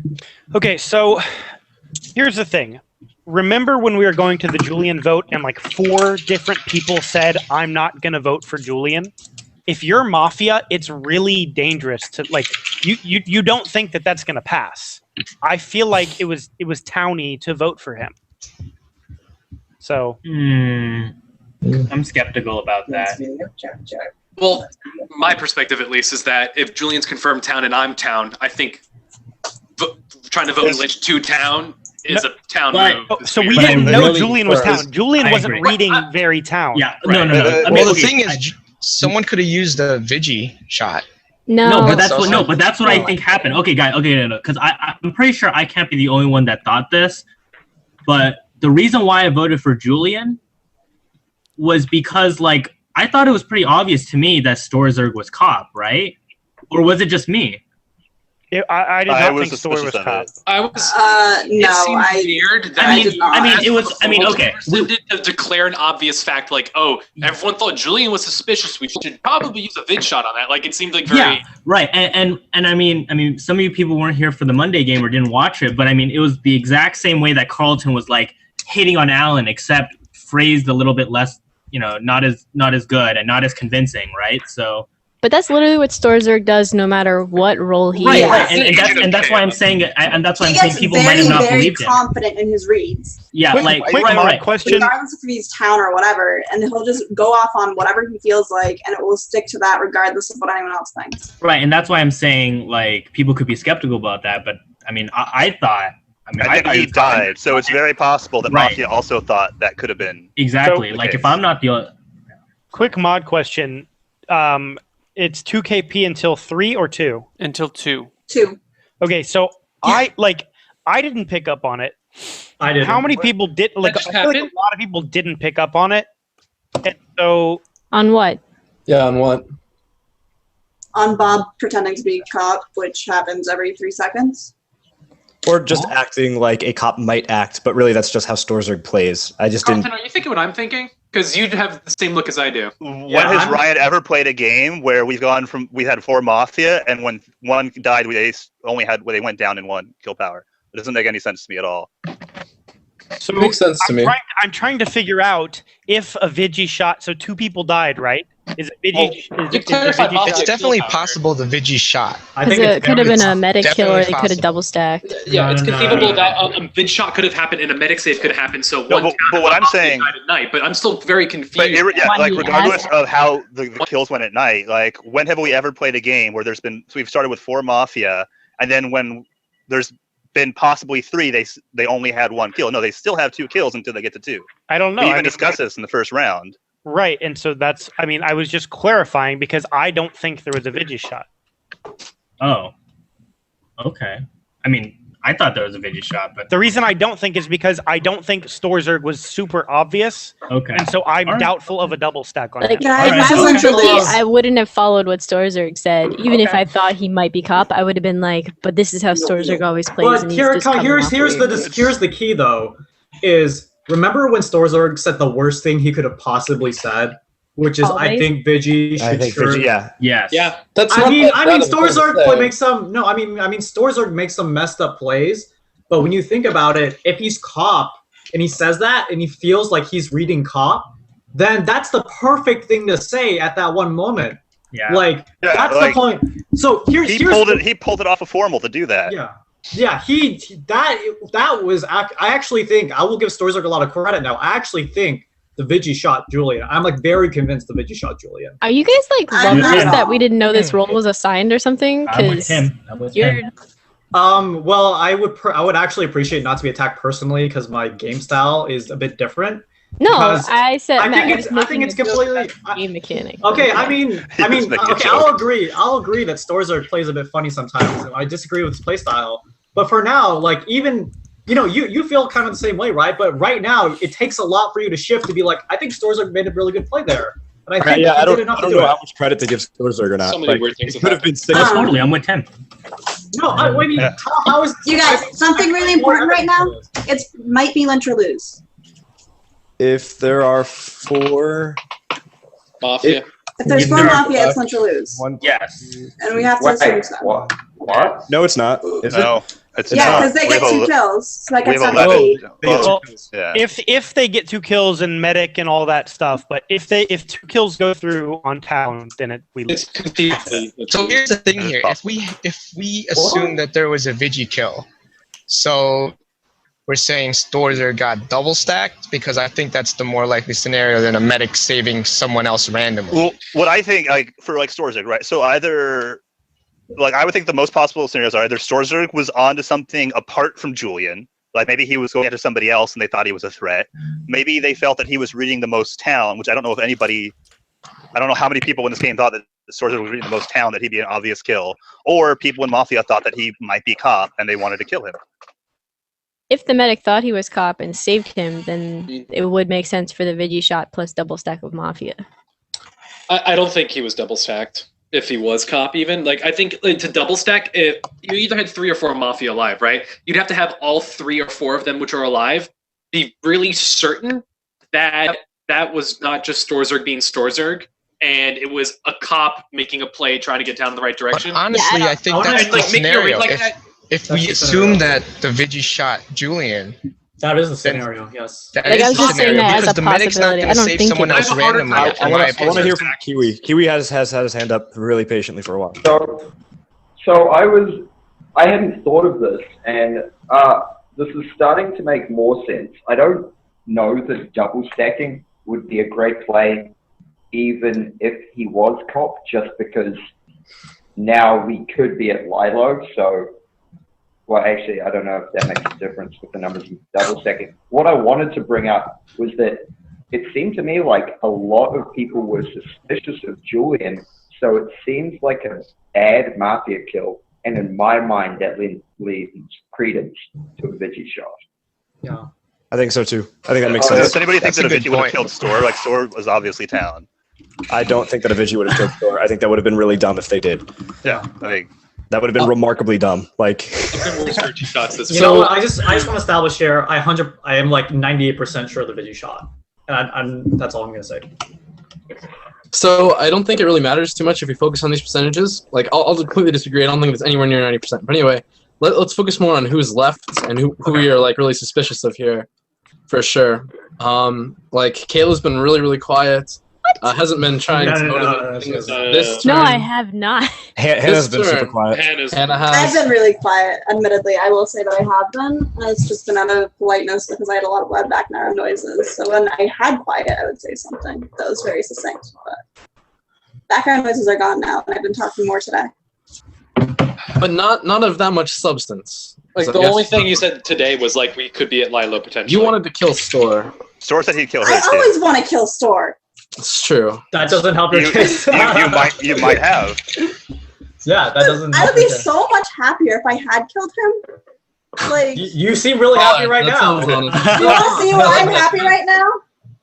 Okay, so here's the thing. Remember when we were going to the Julian vote and like 4 different people said, I'm not going to vote for Julian? If you're Mafia, it's really dangerous to like, you don't think that that's going to pass. I feel like it was towny to vote for him. So. I'm skeptical about that. Well, my perspective at least is that if Julian's confirmed town and I'm town, I think trying to vote Lynch to town is a town move. So we didn't know really Julian was first- town. Julian I wasn't agree. reading very town. Yeah, Right. no. I Well, mean, the okay, thing is, someone could have used the Vigi shot. No, but that's what. So- No, but that's what I think happened. Okay, guys. Okay, no, because I'm pretty sure I can't be the only one that thought this. But the reason why I voted for Julian was because, like, I thought it was pretty obvious to me that Storzerg was cop, right? Or was it just me? I did not think Story was cop. I was. No, it seemed weird. That okay. We did to declare an obvious fact, like, oh, everyone thought Julian was suspicious. We should probably use a vid shot on that. Like, it seemed like very. Yeah, right. And I mean, some of you people weren't here for the Monday game or didn't watch it, but I mean, it was the exact same way that Carlton was like hating on Allen, except phrased a little bit less, not as good and not as convincing, right? So. But that's literally what Storzerg does, no matter what role he Right, has. right. And that's why I'm saying it. And that's why I'm saying people might have not very believed him. confident in his reads. Yeah, question. Regardless if he's town or whatever, and he'll just go off on whatever he feels like, and it will stick to that regardless of what anyone else thinks. Right, and that's why I'm saying like people could be skeptical about that. But I mean, I thought. I think he died, so it's very possible that Right. Mafia also thought that could have been Exactly. the Like case. if I'm not the. Quick mod question. It's 2 KP until 3 or 2? Until 2. 2. Okay, so I didn't pick up on it. I did. How many people did? Like, I feel like a lot of people didn't pick up on it. And so On what? Yeah, on what? On Bob pretending to be cop, which happens every 3 seconds. Or just acting like a cop might act, but really that's just how Storzerg plays. I just Carlton, didn't. are you thinking what I'm thinking? Because you have the same look as I do. When has Ryan ever played a game where we had 4 Mafia, and when one died, they went down in 1 kill power? It doesn't make any sense to me at all. So It makes sense to me. I'm trying to figure out if a Vigi shot. So 2 people died, right? Is it Vigi? It's definitely possible the Vigi shot. Because it could have been a medic kill, or definitely they could have possible. double stacked. Yeah, it's conceivable that a vid shot could have happened and a medic save could have happened. So No, one but what I'm Mafia saying- died at night, but I'm still very confused. But why he regardless has- of how the kills went at night, like when have we ever played a game where we've started with 4 Mafia, and then when there's been possibly 3, they only had 1 kill. No, they still have 2 kills until they get to 2. I don't know. We even discussed this in the first round. Right, and so that's. I mean, I was just clarifying because I don't think there was a Vigi shot. Oh. Okay. I mean, I thought there was a Vigi shot, but The reason I don't think is because I don't think Storzerg was super obvious, okay. and so I'm All right. doubtful of a double stack on Like, him. if Alright, I was okay. Julie, I wouldn't have followed what Storzerg said. Even if Okay. I thought he might be cop, I would have been like, but this is how Storzerg always plays. But And he's just coming off here's weird. the key though, is remember when Storzerg said the worst thing he could have possibly said, which is I Always? think Vigi should I think Vigi, yeah. Yes. Yeah. That's I not mean, that I bad mean, of a thing to Storzerg say. makes some. No, I mean, Storzerg makes some messed up plays. But when you think about it, if he's cop and he says that and he feels like he's reading cop, then that's the perfect thing to say at that one moment. Yeah. Like Yeah, that's like, the point. So here's He pulled it off of Formal to do that. Yeah. Yeah, that was. I actually think I will give Storzerg a lot of credit now. I actually think the Vigi shot Julian. I'm like very convinced the Vigi shot Julian. Are you guys like I'm lovers not. that we didn't know this role was assigned or something? I'm with 'Cause him. I'm with you're him. Well, I would actually appreciate not to be attacked personally because my game style is a bit different. no. Because I said I that think was it's making a joke completely. about the game mechanic. Okay, I mean, making a okay, joke. I'll agree that Storzerg plays a bit funny sometimes. I disagree with his playstyle, but for now, like even you feel kind of the same way, right? But right now, it takes a lot for you to shift to be like, I think Storzerg made a really good play there, and I think Yeah, he I did don't enough to know do it. how much credit to give Storzerg or not. So many Like, weird things it have could have been six. Oh, totally. I'm with him. No, I mean, how is You guys, something really important right now. It's might be lynch or lose. If there are four, Mafia. If there's If four there are mafia, it's lynch or lose, one. Yes. and we have to assume so. What? No, it's not. Is No, it's Yeah, not. because they get We have 2 kills, so that we gets have down to 8. Well, Yeah. if they get 2 kills and medic and all that stuff, but if 2 kills go through on town, then we lose. It's conceivably. So here's the thing here: if we assume that there was a Vigi kill, so we're saying Storzerg got double stacked because I think that's the more likely scenario than a medic saving someone else randomly. Well, what I think, like for like Storzerg, right? So either, like, I would think the most possible scenarios are either Storzerg was onto something apart from Julian, like maybe he was going after somebody else and they thought he was a threat. Maybe they felt that he was reading the most town, which I don't know if anybody, I don't know how many people in this game thought that Storzerg was reading the most town, that he'd be an obvious kill, or people in Mafia thought that he might be cop and they wanted to kill him. If the medic thought he was cop and saved him, then it would make sense for the Vigi shot plus double stack of Mafia. I don't think he was double stacked. If he was cop, even like I think like, to double stack, if you either had 3 or 4 Mafia alive, right? You'd have to have all 3 or 4 of them which are alive. Be really certain that that was not just Storzerg being Storzerg, and it was a cop making a play trying to get down in the right direction. But honestly, I think that's the like, make your- scenario. like, If we assume that the Vigi shot Julian, that is the scenario. Yes. that Like, is I was the just saying scenario that as because a the medic's not possibility. going I to don't save think someone it else was. randomly. I in my want to opinion. hear from Kiwi. Kiwi has had his hand up really patiently for a while. So I hadn't thought of this, and this is starting to make more sense. I don't know that double stacking would be a great play, even if he was cop, just because now we could be at Lilo. So, well, actually, I don't know if that makes a difference with the numbers of double stacking. What I wanted to bring up was that it seemed to me like a lot of people were suspicious of Julian, so it seems like a bad Mafia kill, and in my mind, that lends credence to a Vigi shot. Yeah. I think so too. I think that makes Does sense. anybody think That's that a a good Vigi would have point. killed Store? Like Store was obviously town. I don't think that a Vigi would have killed Thor. I think that would have been really dumb if they did. Yeah, I think That would have been remarkably dumb. Like, shots this You know what? I just want to establish here. I am like 98% sure the Vigi shot, and that's all I'm gonna say. So I don't think it really matters too much if we focus on these percentages. Like, I'll completely disagree. I don't think it's anywhere near 90%. But anyway, let's focus more on who's left and who we are like really suspicious of here, for sure. Like Kayla's been really, really quiet. Hasn't been trying to motivate things this No, turn. I have not. Hannah's been super turn. quiet. Hannah I've has. been really quiet, admittedly. I will say that I have been. And it's just been out of politeness because I had a lot of loud background noises. So when I had quiet, I would say something that was very succinct. But background noises are gone now, and I've been talking more today. But not of that much substance. Like So the yes. only thing you said today was like we could be at Lilo potentially. You wanted to kill Store. Store said he'd kill I her too. always want to kill Store. It's true. That doesn't help your case. you might have. Yeah, that doesn't. I help would be your case. so much happier if I had killed him. Like, You seem really happy right that now. sounds honest. you want to see why I'm happy right now?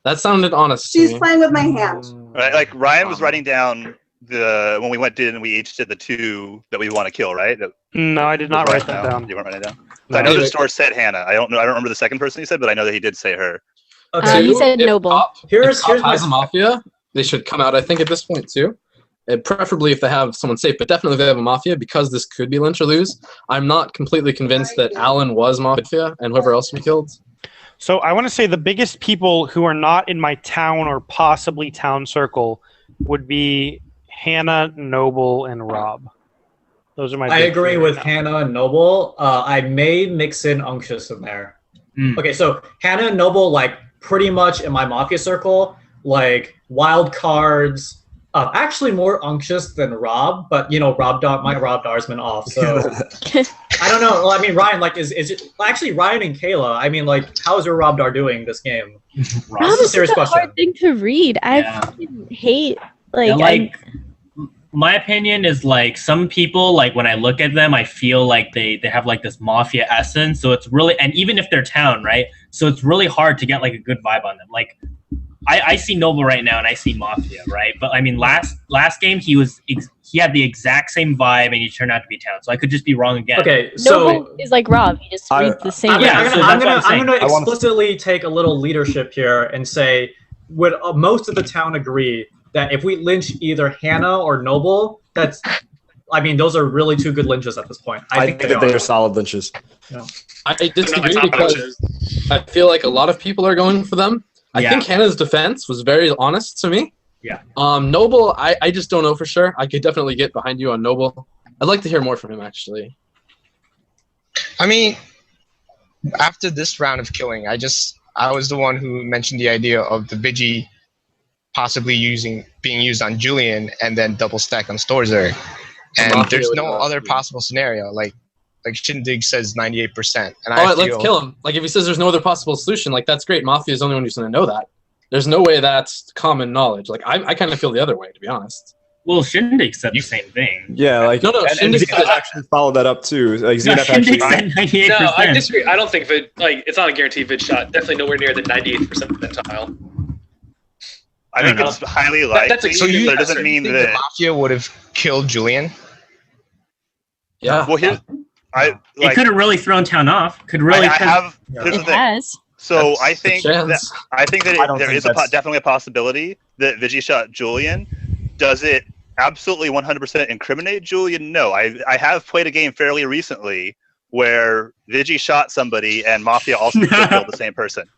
That sounded honest. to She's me. playing with my hand. Right, like Ryan was writing down when we went in, we each did the 2 that we want to kill, right? No, I did not write that down. You weren't writing it down. No. I know the store said Hannah. I don't remember the second person he said, but I know that he did say her. Okay. He said If noble. Cop, Here's if Cop my has a Mafia, they should come out, I think, at this point, too. And preferably if they have someone safe, but definitely if they have a Mafia, because this could be lynch or lose. I'm not completely convinced that Alan was Mafia and whoever else we killed. So I want to say the biggest people who are not in my town or possibly town circle would be Hannah, Noble, and Rob. Those are my. I big agree three with right now. Hannah and Noble. I may mix in Unctuous in there. Mm. Okay, so Hannah and Noble, like pretty much in my Mafia circle, like wild cards. Actually, more Unctuous than Rob, but my Rob Dar's been off, so I don't know. Well, I mean, Ryan, like, is it actually Ryan and Kayla? I mean, like, how is your Rob Dar doing this game? Rob This is a is serious such a question. hard thing to read. I Yeah. fucking hate Yeah, my opinion is like some people, like when I look at them, I feel like they have like this mafia essence. So it's really, and even if they're town, right? So it's really hard to get like a good vibe on them. Like I see Noble right now and I see Mafia, right? But I mean, last game he had the exact same vibe and he turned out to be town. So I could just be wrong again. Okay, so Noble is like Rob. He just reads the same. I'm gonna saying. explicitly take a little leadership here and say, would most of the town agree that if we lynch either Hannah or Noble, those are really 2 good lynches at this point. I think that they are solid lynches. Yeah. I disagree because I feel like a lot of people are going for them. I think Hannah's defense was very honest to me. Yeah. Noble, I just don't know for sure. I could definitely get behind you on Noble. I'd like to hear more from him, actually. I mean, after this round of killing, I was the one who mentioned the idea of the Vigi possibly being used on Julian and then double stack on Storzer. And there's no other possible scenario. Like Shindig says 98%. And All right, let's kill him. Like, if he says there's no other possible solution, like, that's great. Mafia is the only one who's going to know that. There's no way that's common knowledge. Like, I kind of feel the other way, to be honest. Well, Shindig said the same thing. Yeah, like No, and Shindig Zenith actually followed that up too. Like No, Zenith Shindig actually. said 98%. No, I disagree. I don't think it's not a guaranteed vid shot. Definitely nowhere near the 98th percentile. I think it's highly likely, that's but it doesn't mean think that. the Mafia would have killed Julian? Yeah. Well, It could have really thrown town off. Here's the It thing. has. So I That's the think that chance. there is definitely a possibility that Vigi shot Julian. Does it absolutely 100% incriminate Julian? No. I have played a game fairly recently where Vigi shot somebody and Mafia also killed the same person.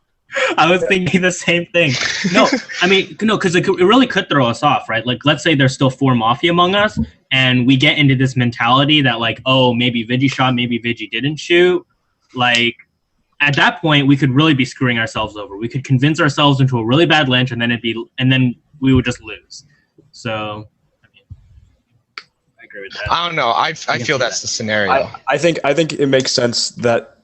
I was thinking the same thing. No, I mean, no, because it really could throw us off, right? Like, let's say there's still 4 Mafia among us, and we get into this mentality that, like, oh, maybe Vigi shot, maybe Vigi didn't shoot. Like, at that point, we could really be screwing ourselves over. We could convince ourselves into a really bad lynch, and then we would just lose. So, I mean, I agree with that. I don't know. I feel that's the scenario. I think it makes sense that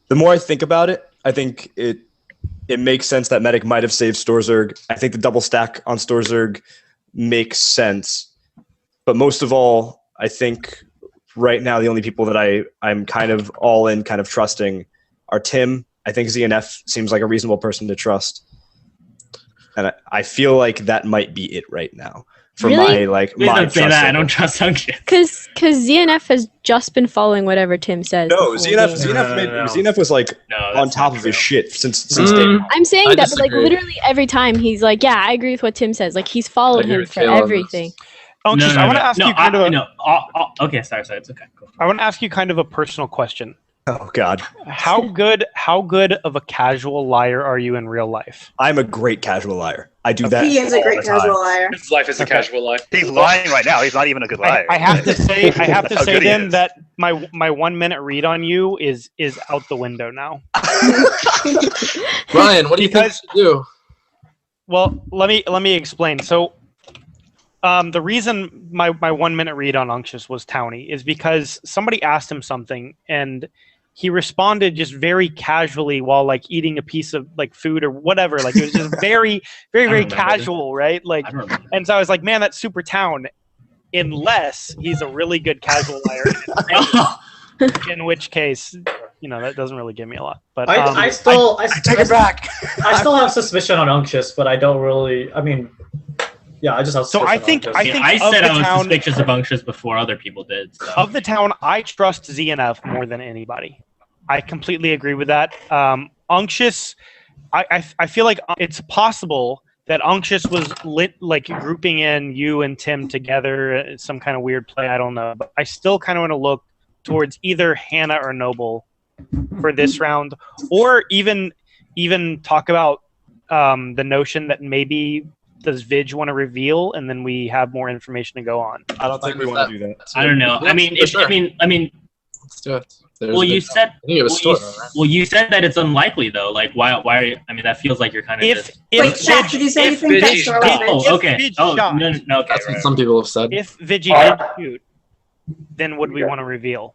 the more I think about it, I think it makes sense that Medic might have saved Storzerg. I think the double stack on Storzerg makes sense. But most of all, I think right now the only people that I'm kind of all in, kind of trusting are Tim. I think ZNF seems like a reasonable person to trust. And I feel like that might be it right now. For Really? Please don't say that. I don't trust Unctuous. Because ZNF has just been following whatever Tim says. No, the whole game. ZNF was like on top of his shit since day one. I'm saying I that, but like disagree. literally every time he's like, yeah, I agree with what Tim says. Like he's followed I agree him with for Kayla on everything. Unctuous, I want to ask you kind of a. Okay, sorry, it's okay. Cool. I want to ask you kind of a personal question. Oh God. How good of a casual liar are you in real life? I'm a great casual liar. I do that. He is a all great the time. casual liar. His life is a casual lie. He's lying right now. He's not even a good liar. I have to say That's how good he then is. that my 1 minute read on you is out the window now. Ryan, what do you think we should do? Well, let me explain. So, the reason my 1 minute read on Unctuous was Townie is because somebody asked him something and he responded just very casually while like eating a piece of like food or whatever. Like it was just very, very, very casual, right? Like, and so I was like, man, that's super town. Unless he's a really good casual liar, in which case, that doesn't really give me a lot. But I take it back. I still have suspicion on Unctious, but I don't really. I mean, yeah, I just have. So I think I said I was suspicious of Unctious before other people did. So. Of the town, I trust ZNF more than anybody. I completely agree with that. Unctious, I feel like it's possible that Unctious was grouping in you and Tim together, some kind of weird play. I don't know, but I still kind of want to look towards either Hannah or Noble for this round, or even talk about the notion that maybe does Vidge want to reveal, and then we have more information to go on. I don't think we want to do that. I don't know. I mean, Let's do it. You said you said that it's unlikely though. Like why? I mean, that feels like you're kind of. Wait, Jack, did you say anything? Okay. Oh, no. Okay, that's what some people have said. If Vidge did shoot, then would we want to reveal?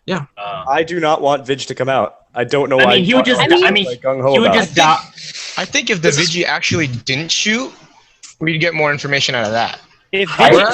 Yeah. I do not want Vidge to come out. I don't know why. I mean, he would just. he would just die. I think if the Vigi actually didn't shoot, we'd get more information out of that.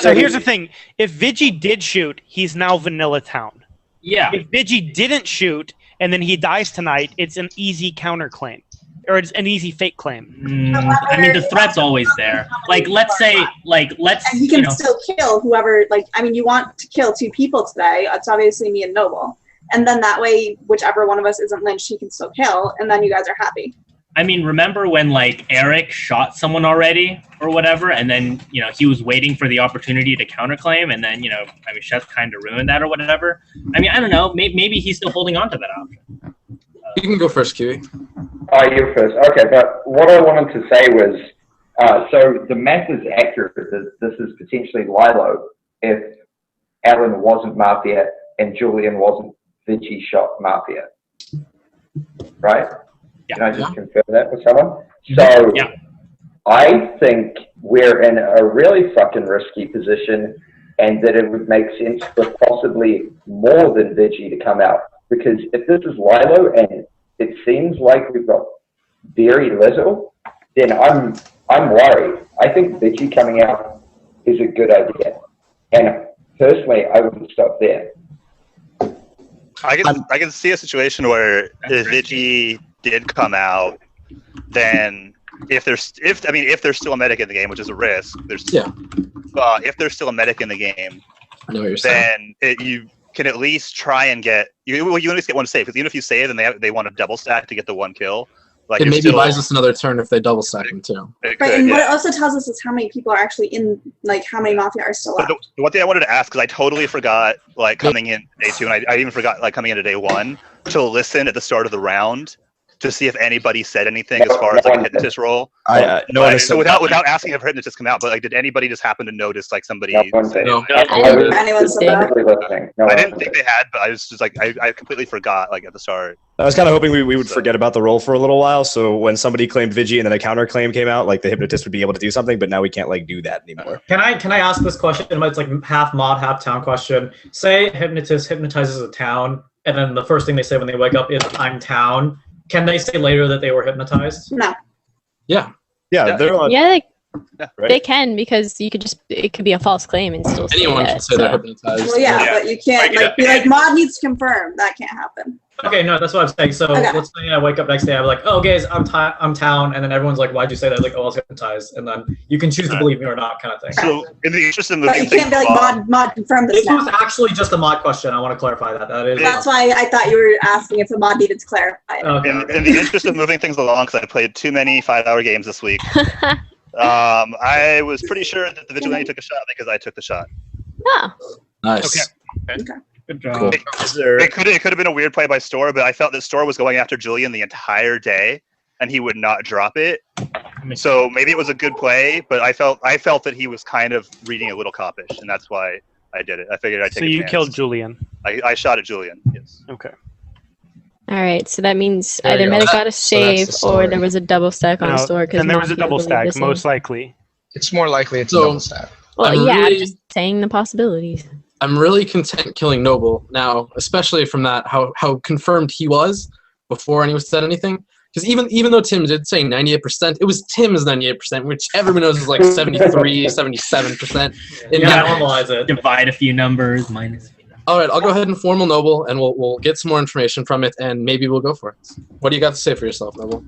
So here's the thing: if Vigi did shoot, he's now Vanilla Town. Yeah. If Vigi didn't shoot and then he dies tonight, it's an easy counterclaim, or it's an easy fake claim. I mean, the threat's always there. Like, let's say, and he can still kill whoever. Like, I mean, you want to kill 2 people today. It's obviously me and Noble, and then that way, whichever one of us isn't lynched, he can still kill, and then you guys are happy. I mean, remember when Eric shot someone already or whatever, and then he was waiting for the opportunity to counterclaim, and then I mean, Chef kind of ruined that or whatever. I mean, I don't know. Maybe he's still holding on to that option. You can go first, Kiwi. Oh, you first. Okay, but what I wanted to say was, so the math is accurate that this is potentially Lilo if Alan wasn't Mafia and Julian wasn't Vigi shot Mafia, right? Can I just confirm that with someone? So I think we're in a really fucking risky position, and that it would make sense for possibly more than Vigi to come out. Because if this is Lilo and it seems like we've got very little, then I'm worried. I think Vigi coming out is a good idea. And personally, I wouldn't stop there. I can see a situation where if Vigi did come out, then if there's still a medic in the game, which is a risk, if there's still a medic in the game, I know what you're saying. Then you can at least try and get you at least get one save, because even if you save and they want to double stack to get the 1 kill, it maybe buys us another turn if they double stack them too. Right, and what it also tells us is how many people are actually in, like how many Mafia are still left. The one thing I wanted to ask, because I totally forgot, coming in day 2, and I even forgot coming into day 1 to listen at the start of the round to see if anybody said anything as far as a hypnotist roll. No one has said without asking if hypnotist come out, but did anybody just happen to notice somebody? No one said No. Anyone said that? I didn't think they had, but I was just I completely forgot at the start. I was kind of hoping we would forget about the roll for a little while, so when somebody claimed Vigi and then a counterclaim came out, the hypnotist would be able to do something, but now we can't do that anymore. Can I ask this question? It's half mod, half town question. Say hypnotist hypnotizes a town, and then the first thing they say when they wake up is "I'm town." Can they say later that they were hypnotized? No. Yeah. Yeah, they're on. Yeah, right? they can, because it could be a false claim and still anyone say can say they're hypnotized. Well, but you can't be mod needs to confirm. That can't happen. Okay, no, that's what I'm saying. So let's say I wake up next day, I'm like, oh, guys, I'm town, and then everyone's like, why'd you say that? I was hypnotized, and then you can choose to believe me or not, kind of thing. So in the interest of But you can't be mod confirm this. This was actually just a mod question. I want to clarify that. That's why I thought you were asking if the mod needed to clarify it. In the interest of moving things along, because I played too many 5-hour games this week, I was pretty sure that the vigilante took a shot because I took the shot. Oh. Nice. Okay. Good job. Cool. It could have been a weird play by Store, but I felt that Store was going after Julian the entire day, and he would not drop it. So maybe it was a good play, but I felt that he was kind of reading a little coppish, and that's why I did it. I figured I'd take. So you killed Julian. I shot at Julian. Yes. Okay. All right, so that means There either you go. medic got a So that's save, the story. or there was a double stack on store. And there was a double stack, most likely. It's more likely it's a So- double stack. Well, I'm yeah, I'm really- just saying the possibilities. I'm really content killing Noble now, especially from that how confirmed he was before anyone said anything. Because even though Tim did say 98%, it was Tim's 98%, which everyone knows is like 73, 77%. Normalize it. Divide a few numbers, minus. All right, I'll go ahead and formal Noble, and we'll get some more information from it, and maybe we'll go for it. What do you got to say for yourself, Noble?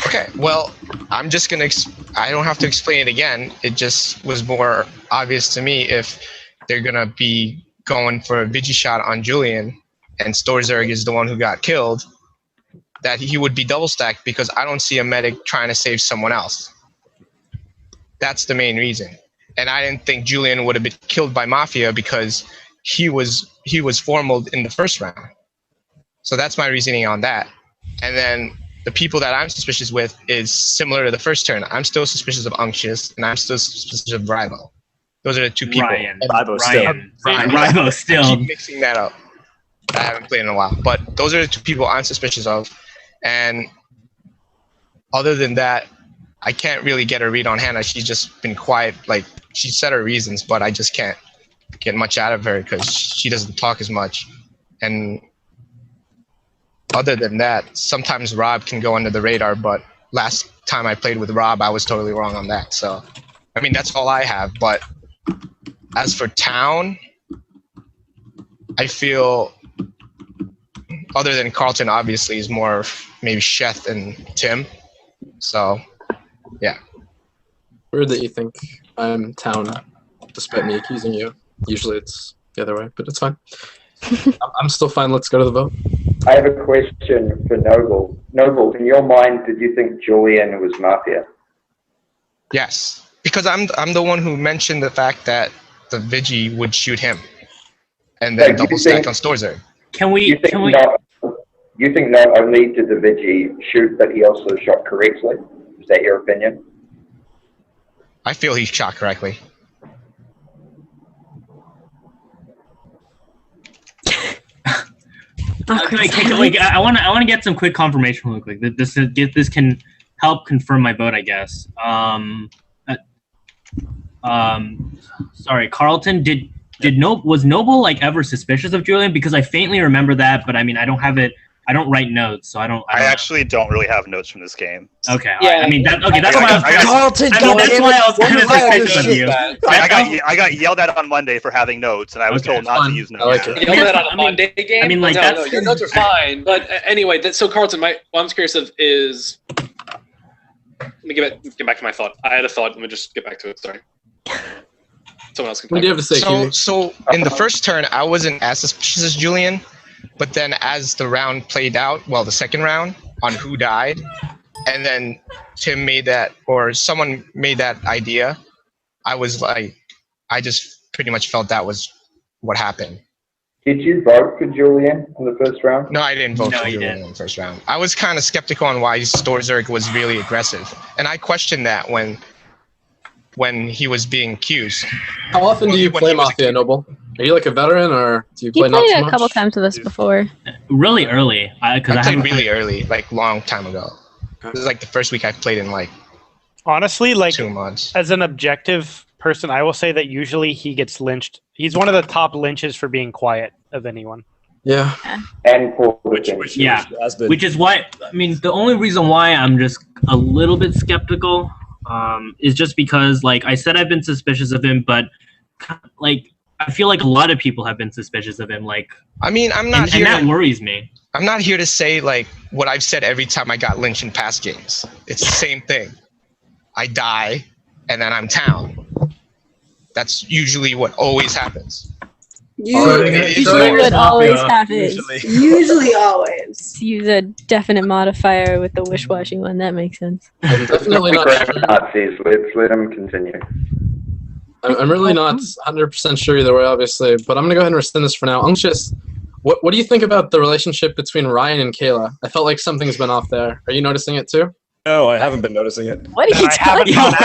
Okay, well, I'm just gonna. I don't have to explain it again. It just was more obvious to me if they're gonna be going for a Vigi shot on Julian, and Storzerg is the one who got killed, that he would be double stacked because I don't see a medic trying to save someone else. That's the main reason. And I didn't think Julian would have been killed by Mafia because he was formal in the first round. So that's my reasoning on that. And then the people that I'm suspicious with is similar to the first turn. I'm still suspicious of Unctious, and I'm still suspicious of Rivo. Those are the two people. Rivo still. I keep mixing that up. I haven't played in a while. But those are the two people I'm suspicious of. And other than that, I can't really get a read on Hannah. She's just been quiet. Like, she said her reasons, but I just can't get much out of her because she doesn't talk as much. And other than that, sometimes Rob can go under the radar, but last time I played with Rob, I was totally wrong on that. So, I mean, that's all I have. But as for Town, I feel, other than Carlton, obviously, is more maybe Sheth and Tim. So, yeah. Weird that you think I'm Town, despite me accusing you. Usually it's the other way, but it's fine. I'm still fine. Let's go to the vote. I have a question for Noble. Noble, in your mind, did you think Julian was Mafia? Yes, because I'm the one who mentioned the fact that the Vigi would shoot him, and then double stack on Storzer. You think not only did the Vigi shoot, but he also shot correctly? Is that your opinion? I feel he shot correctly. I want to get some quick confirmation real quick. This can help confirm my vote, I guess. Sorry, Carlton, was Noble like ever suspicious of Julian? Because I faintly remember that, but I mean I don't have it. I don't write notes, so I don't. I actually don't really have notes from this game. Okay, yeah. I mean, that's why I was kind of suspicious of you. I got yelled at on Monday for having notes, and I was told not to use notes. Yelled at on a Monday game? I mean, like, no, your notes are fine. But anyway, so Carlton, what I'm curious of is, let me get back to my thought. I had a thought. Let me just get back to it. Sorry. Someone else can. What do you have to say? So in the first turn, I wasn't as suspicious as Julian. But then as the round played out, well, the second round on who died, and then Tim made that, or someone made that idea, I was like, I just pretty much felt that was what happened. Did you vote for Julian in the first round? No, I didn't vote for Julian in the first round. I was kind of skeptical on why Storzerg was really aggressive. And I questioned that when he was being accused. How often do you play Mafia, Noble? Are you like a veteran, or do you play not played so a much? couple times with us before. Really early. I played really early, like long time ago. This is like the first week I played in like honestly, like 2 months. As an objective person, I will say that usually he gets lynched. He's one of the top lynches for being quiet of anyone. Yeah. And which is why, I mean, the only reason why I'm just a little bit skeptical is just because, like I said, I've been suspicious of him, but like I feel like a lot of people have been suspicious of him. Like, I mean, I'm not here. And that worries me. I'm not here to say like what I've said every time I got lynched in past games. It's the same thing. I die, and then I'm Town. That's usually what always happens. Usually what always happens. Usually always. Use a definite modifier with the wish-washing one. That makes sense. I'm definitely not sure. Nazis. Let's let them continue. I'm really not 100% sure either way, obviously, but I'm going to go ahead and rescind this for now. Unctious, what do you think about the relationship between Ryan and Kayla? I felt like something's been off there. Are you noticing it too? No, I haven't been noticing it. What are you talking about?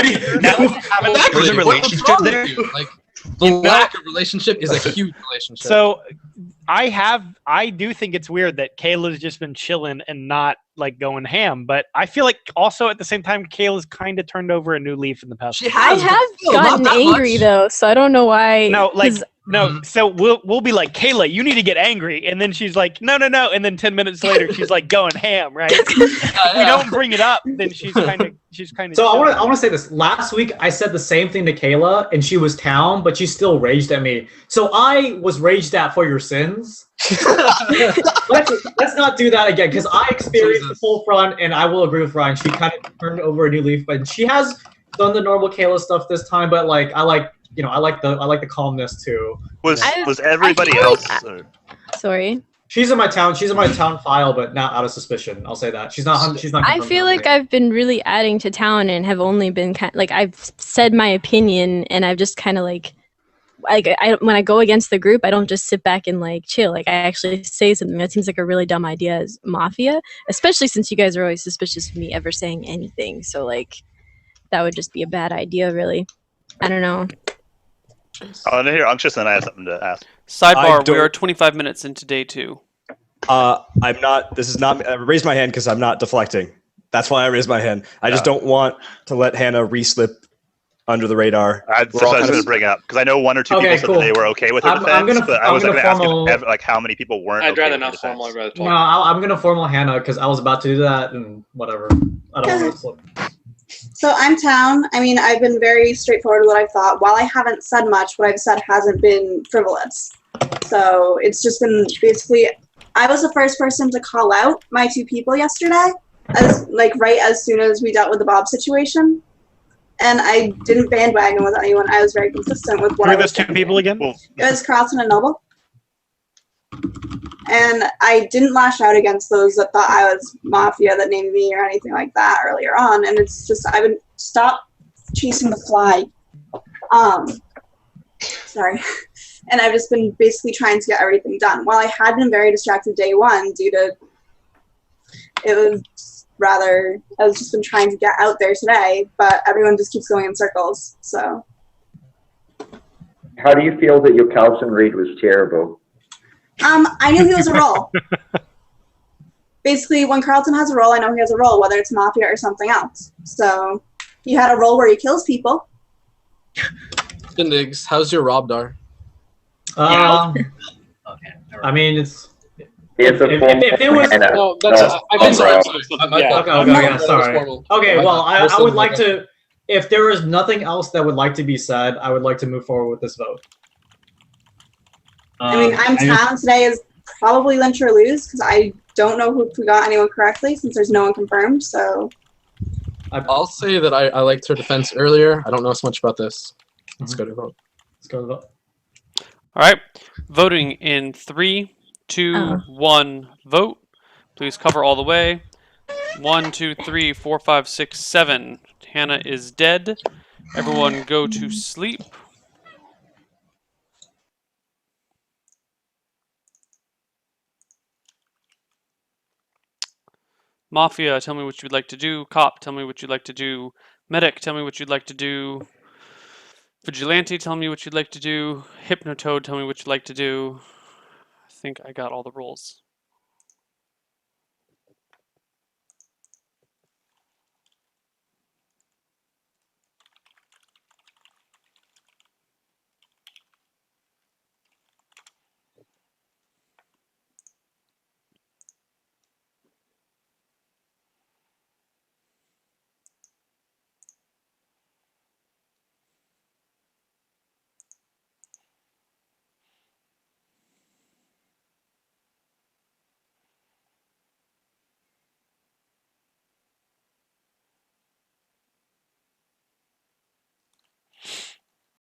There's a relationship there? Like, the lack of relationship is a huge relationship. So I do think it's weird that Kayla's just been chilling and not like going ham, but I feel like also at the same time Kayla's kind of turned over a new leaf in the past. I have gotten angry though, so I don't know why. No, like No, so we'll be like, Kayla, you need to get angry, and then she's like, no, and then 10 minutes later she's like going ham, right? If we don't bring it up, then she's kind of So I want to say this. Last week I said the same thing to Kayla, and she was down, but she still raged at me. So I was raged at for your sins. let's not do that again, because I experienced the full front, and I will agree with Ryan. She kind of turned over a new leaf, but she has done the normal Kayla stuff this time. But like I like the calmness too. Was everybody else? Sorry. She's in my town file, but not out of suspicion. I'll say that she's not. I feel like I've been really adding to town and have only been I've said my opinion, and I've just kind of when I go against the group, I don't just sit back and like chill. Like I actually say something. That seems like a really dumb idea as Mafia, especially since you guys are always suspicious of me ever saying anything. So like that would just be a bad idea, really. I don't know. Oh, and here, Unctuous, and I have something to ask. Sidebar: we are 25 minutes into day 2. I'm not. This is not. I raised my hand because I'm not deflecting. That's why I raised my hand. I just don't want to let Hannah re-slip under the radar. That's what I was going to bring up, because I know 1 or 2 people said that they were okay with her defense, but I was going to ask if, how many people weren't. I'd rather not formal. I'd rather talk. No, I'm going to formal Hannah because I was about to do that and whatever. I don't want to slip. So I'm town. I mean, I've been very straightforward with what I've thought. While I haven't said much, what I've said hasn't been frivolous. So it's just been basically, I was the first person to call out my 2 people yesterday, right as soon as we dealt with the Bob situation. And I didn't bandwagon with anyone. I was very consistent with what I was those 2 people again? It was Carlton and Noble. And I didn't lash out against those that thought I was Mafia, that named me or anything like that earlier on. And it's just, I've been stop chasing the fly. Sorry. And I've just been basically trying to get everything done. While I had been very distracted day 1 due to, I was just been trying to get out there today, but everyone just keeps going in circles, so. How do you feel that your Carlson read was terrible? I knew he was a role. Basically, when Carlton has a role, I know he has a role, whether it's Mafia or something else. So, he had a role where he kills people. Shindigs, how's your Robdar? I mean, it's. If it was. No, that's. I'm sorry. Okay, sorry. Okay, well, I would like to. If there is nothing else that would like to be said, I would like to move forward with this vote. I mean, I'm town today is probably lynch or lose, because I don't know if we got anyone correctly since there's no one confirmed, so. I'll say that I liked her defense earlier. I don't know so much about this. Let's go to vote. All right. Voting in 3, 2, 1, vote. Please cover all the way. 1, 2, 3, 4, 5, 6, 7. Hannah is dead. Everyone go to sleep. Mafia, tell me what you'd like to do. Cop, tell me what you'd like to do. Medic, tell me what you'd like to do. Vigilante, tell me what you'd like to do. Hypnotoad, tell me what you'd like to do. I think I got all the roles.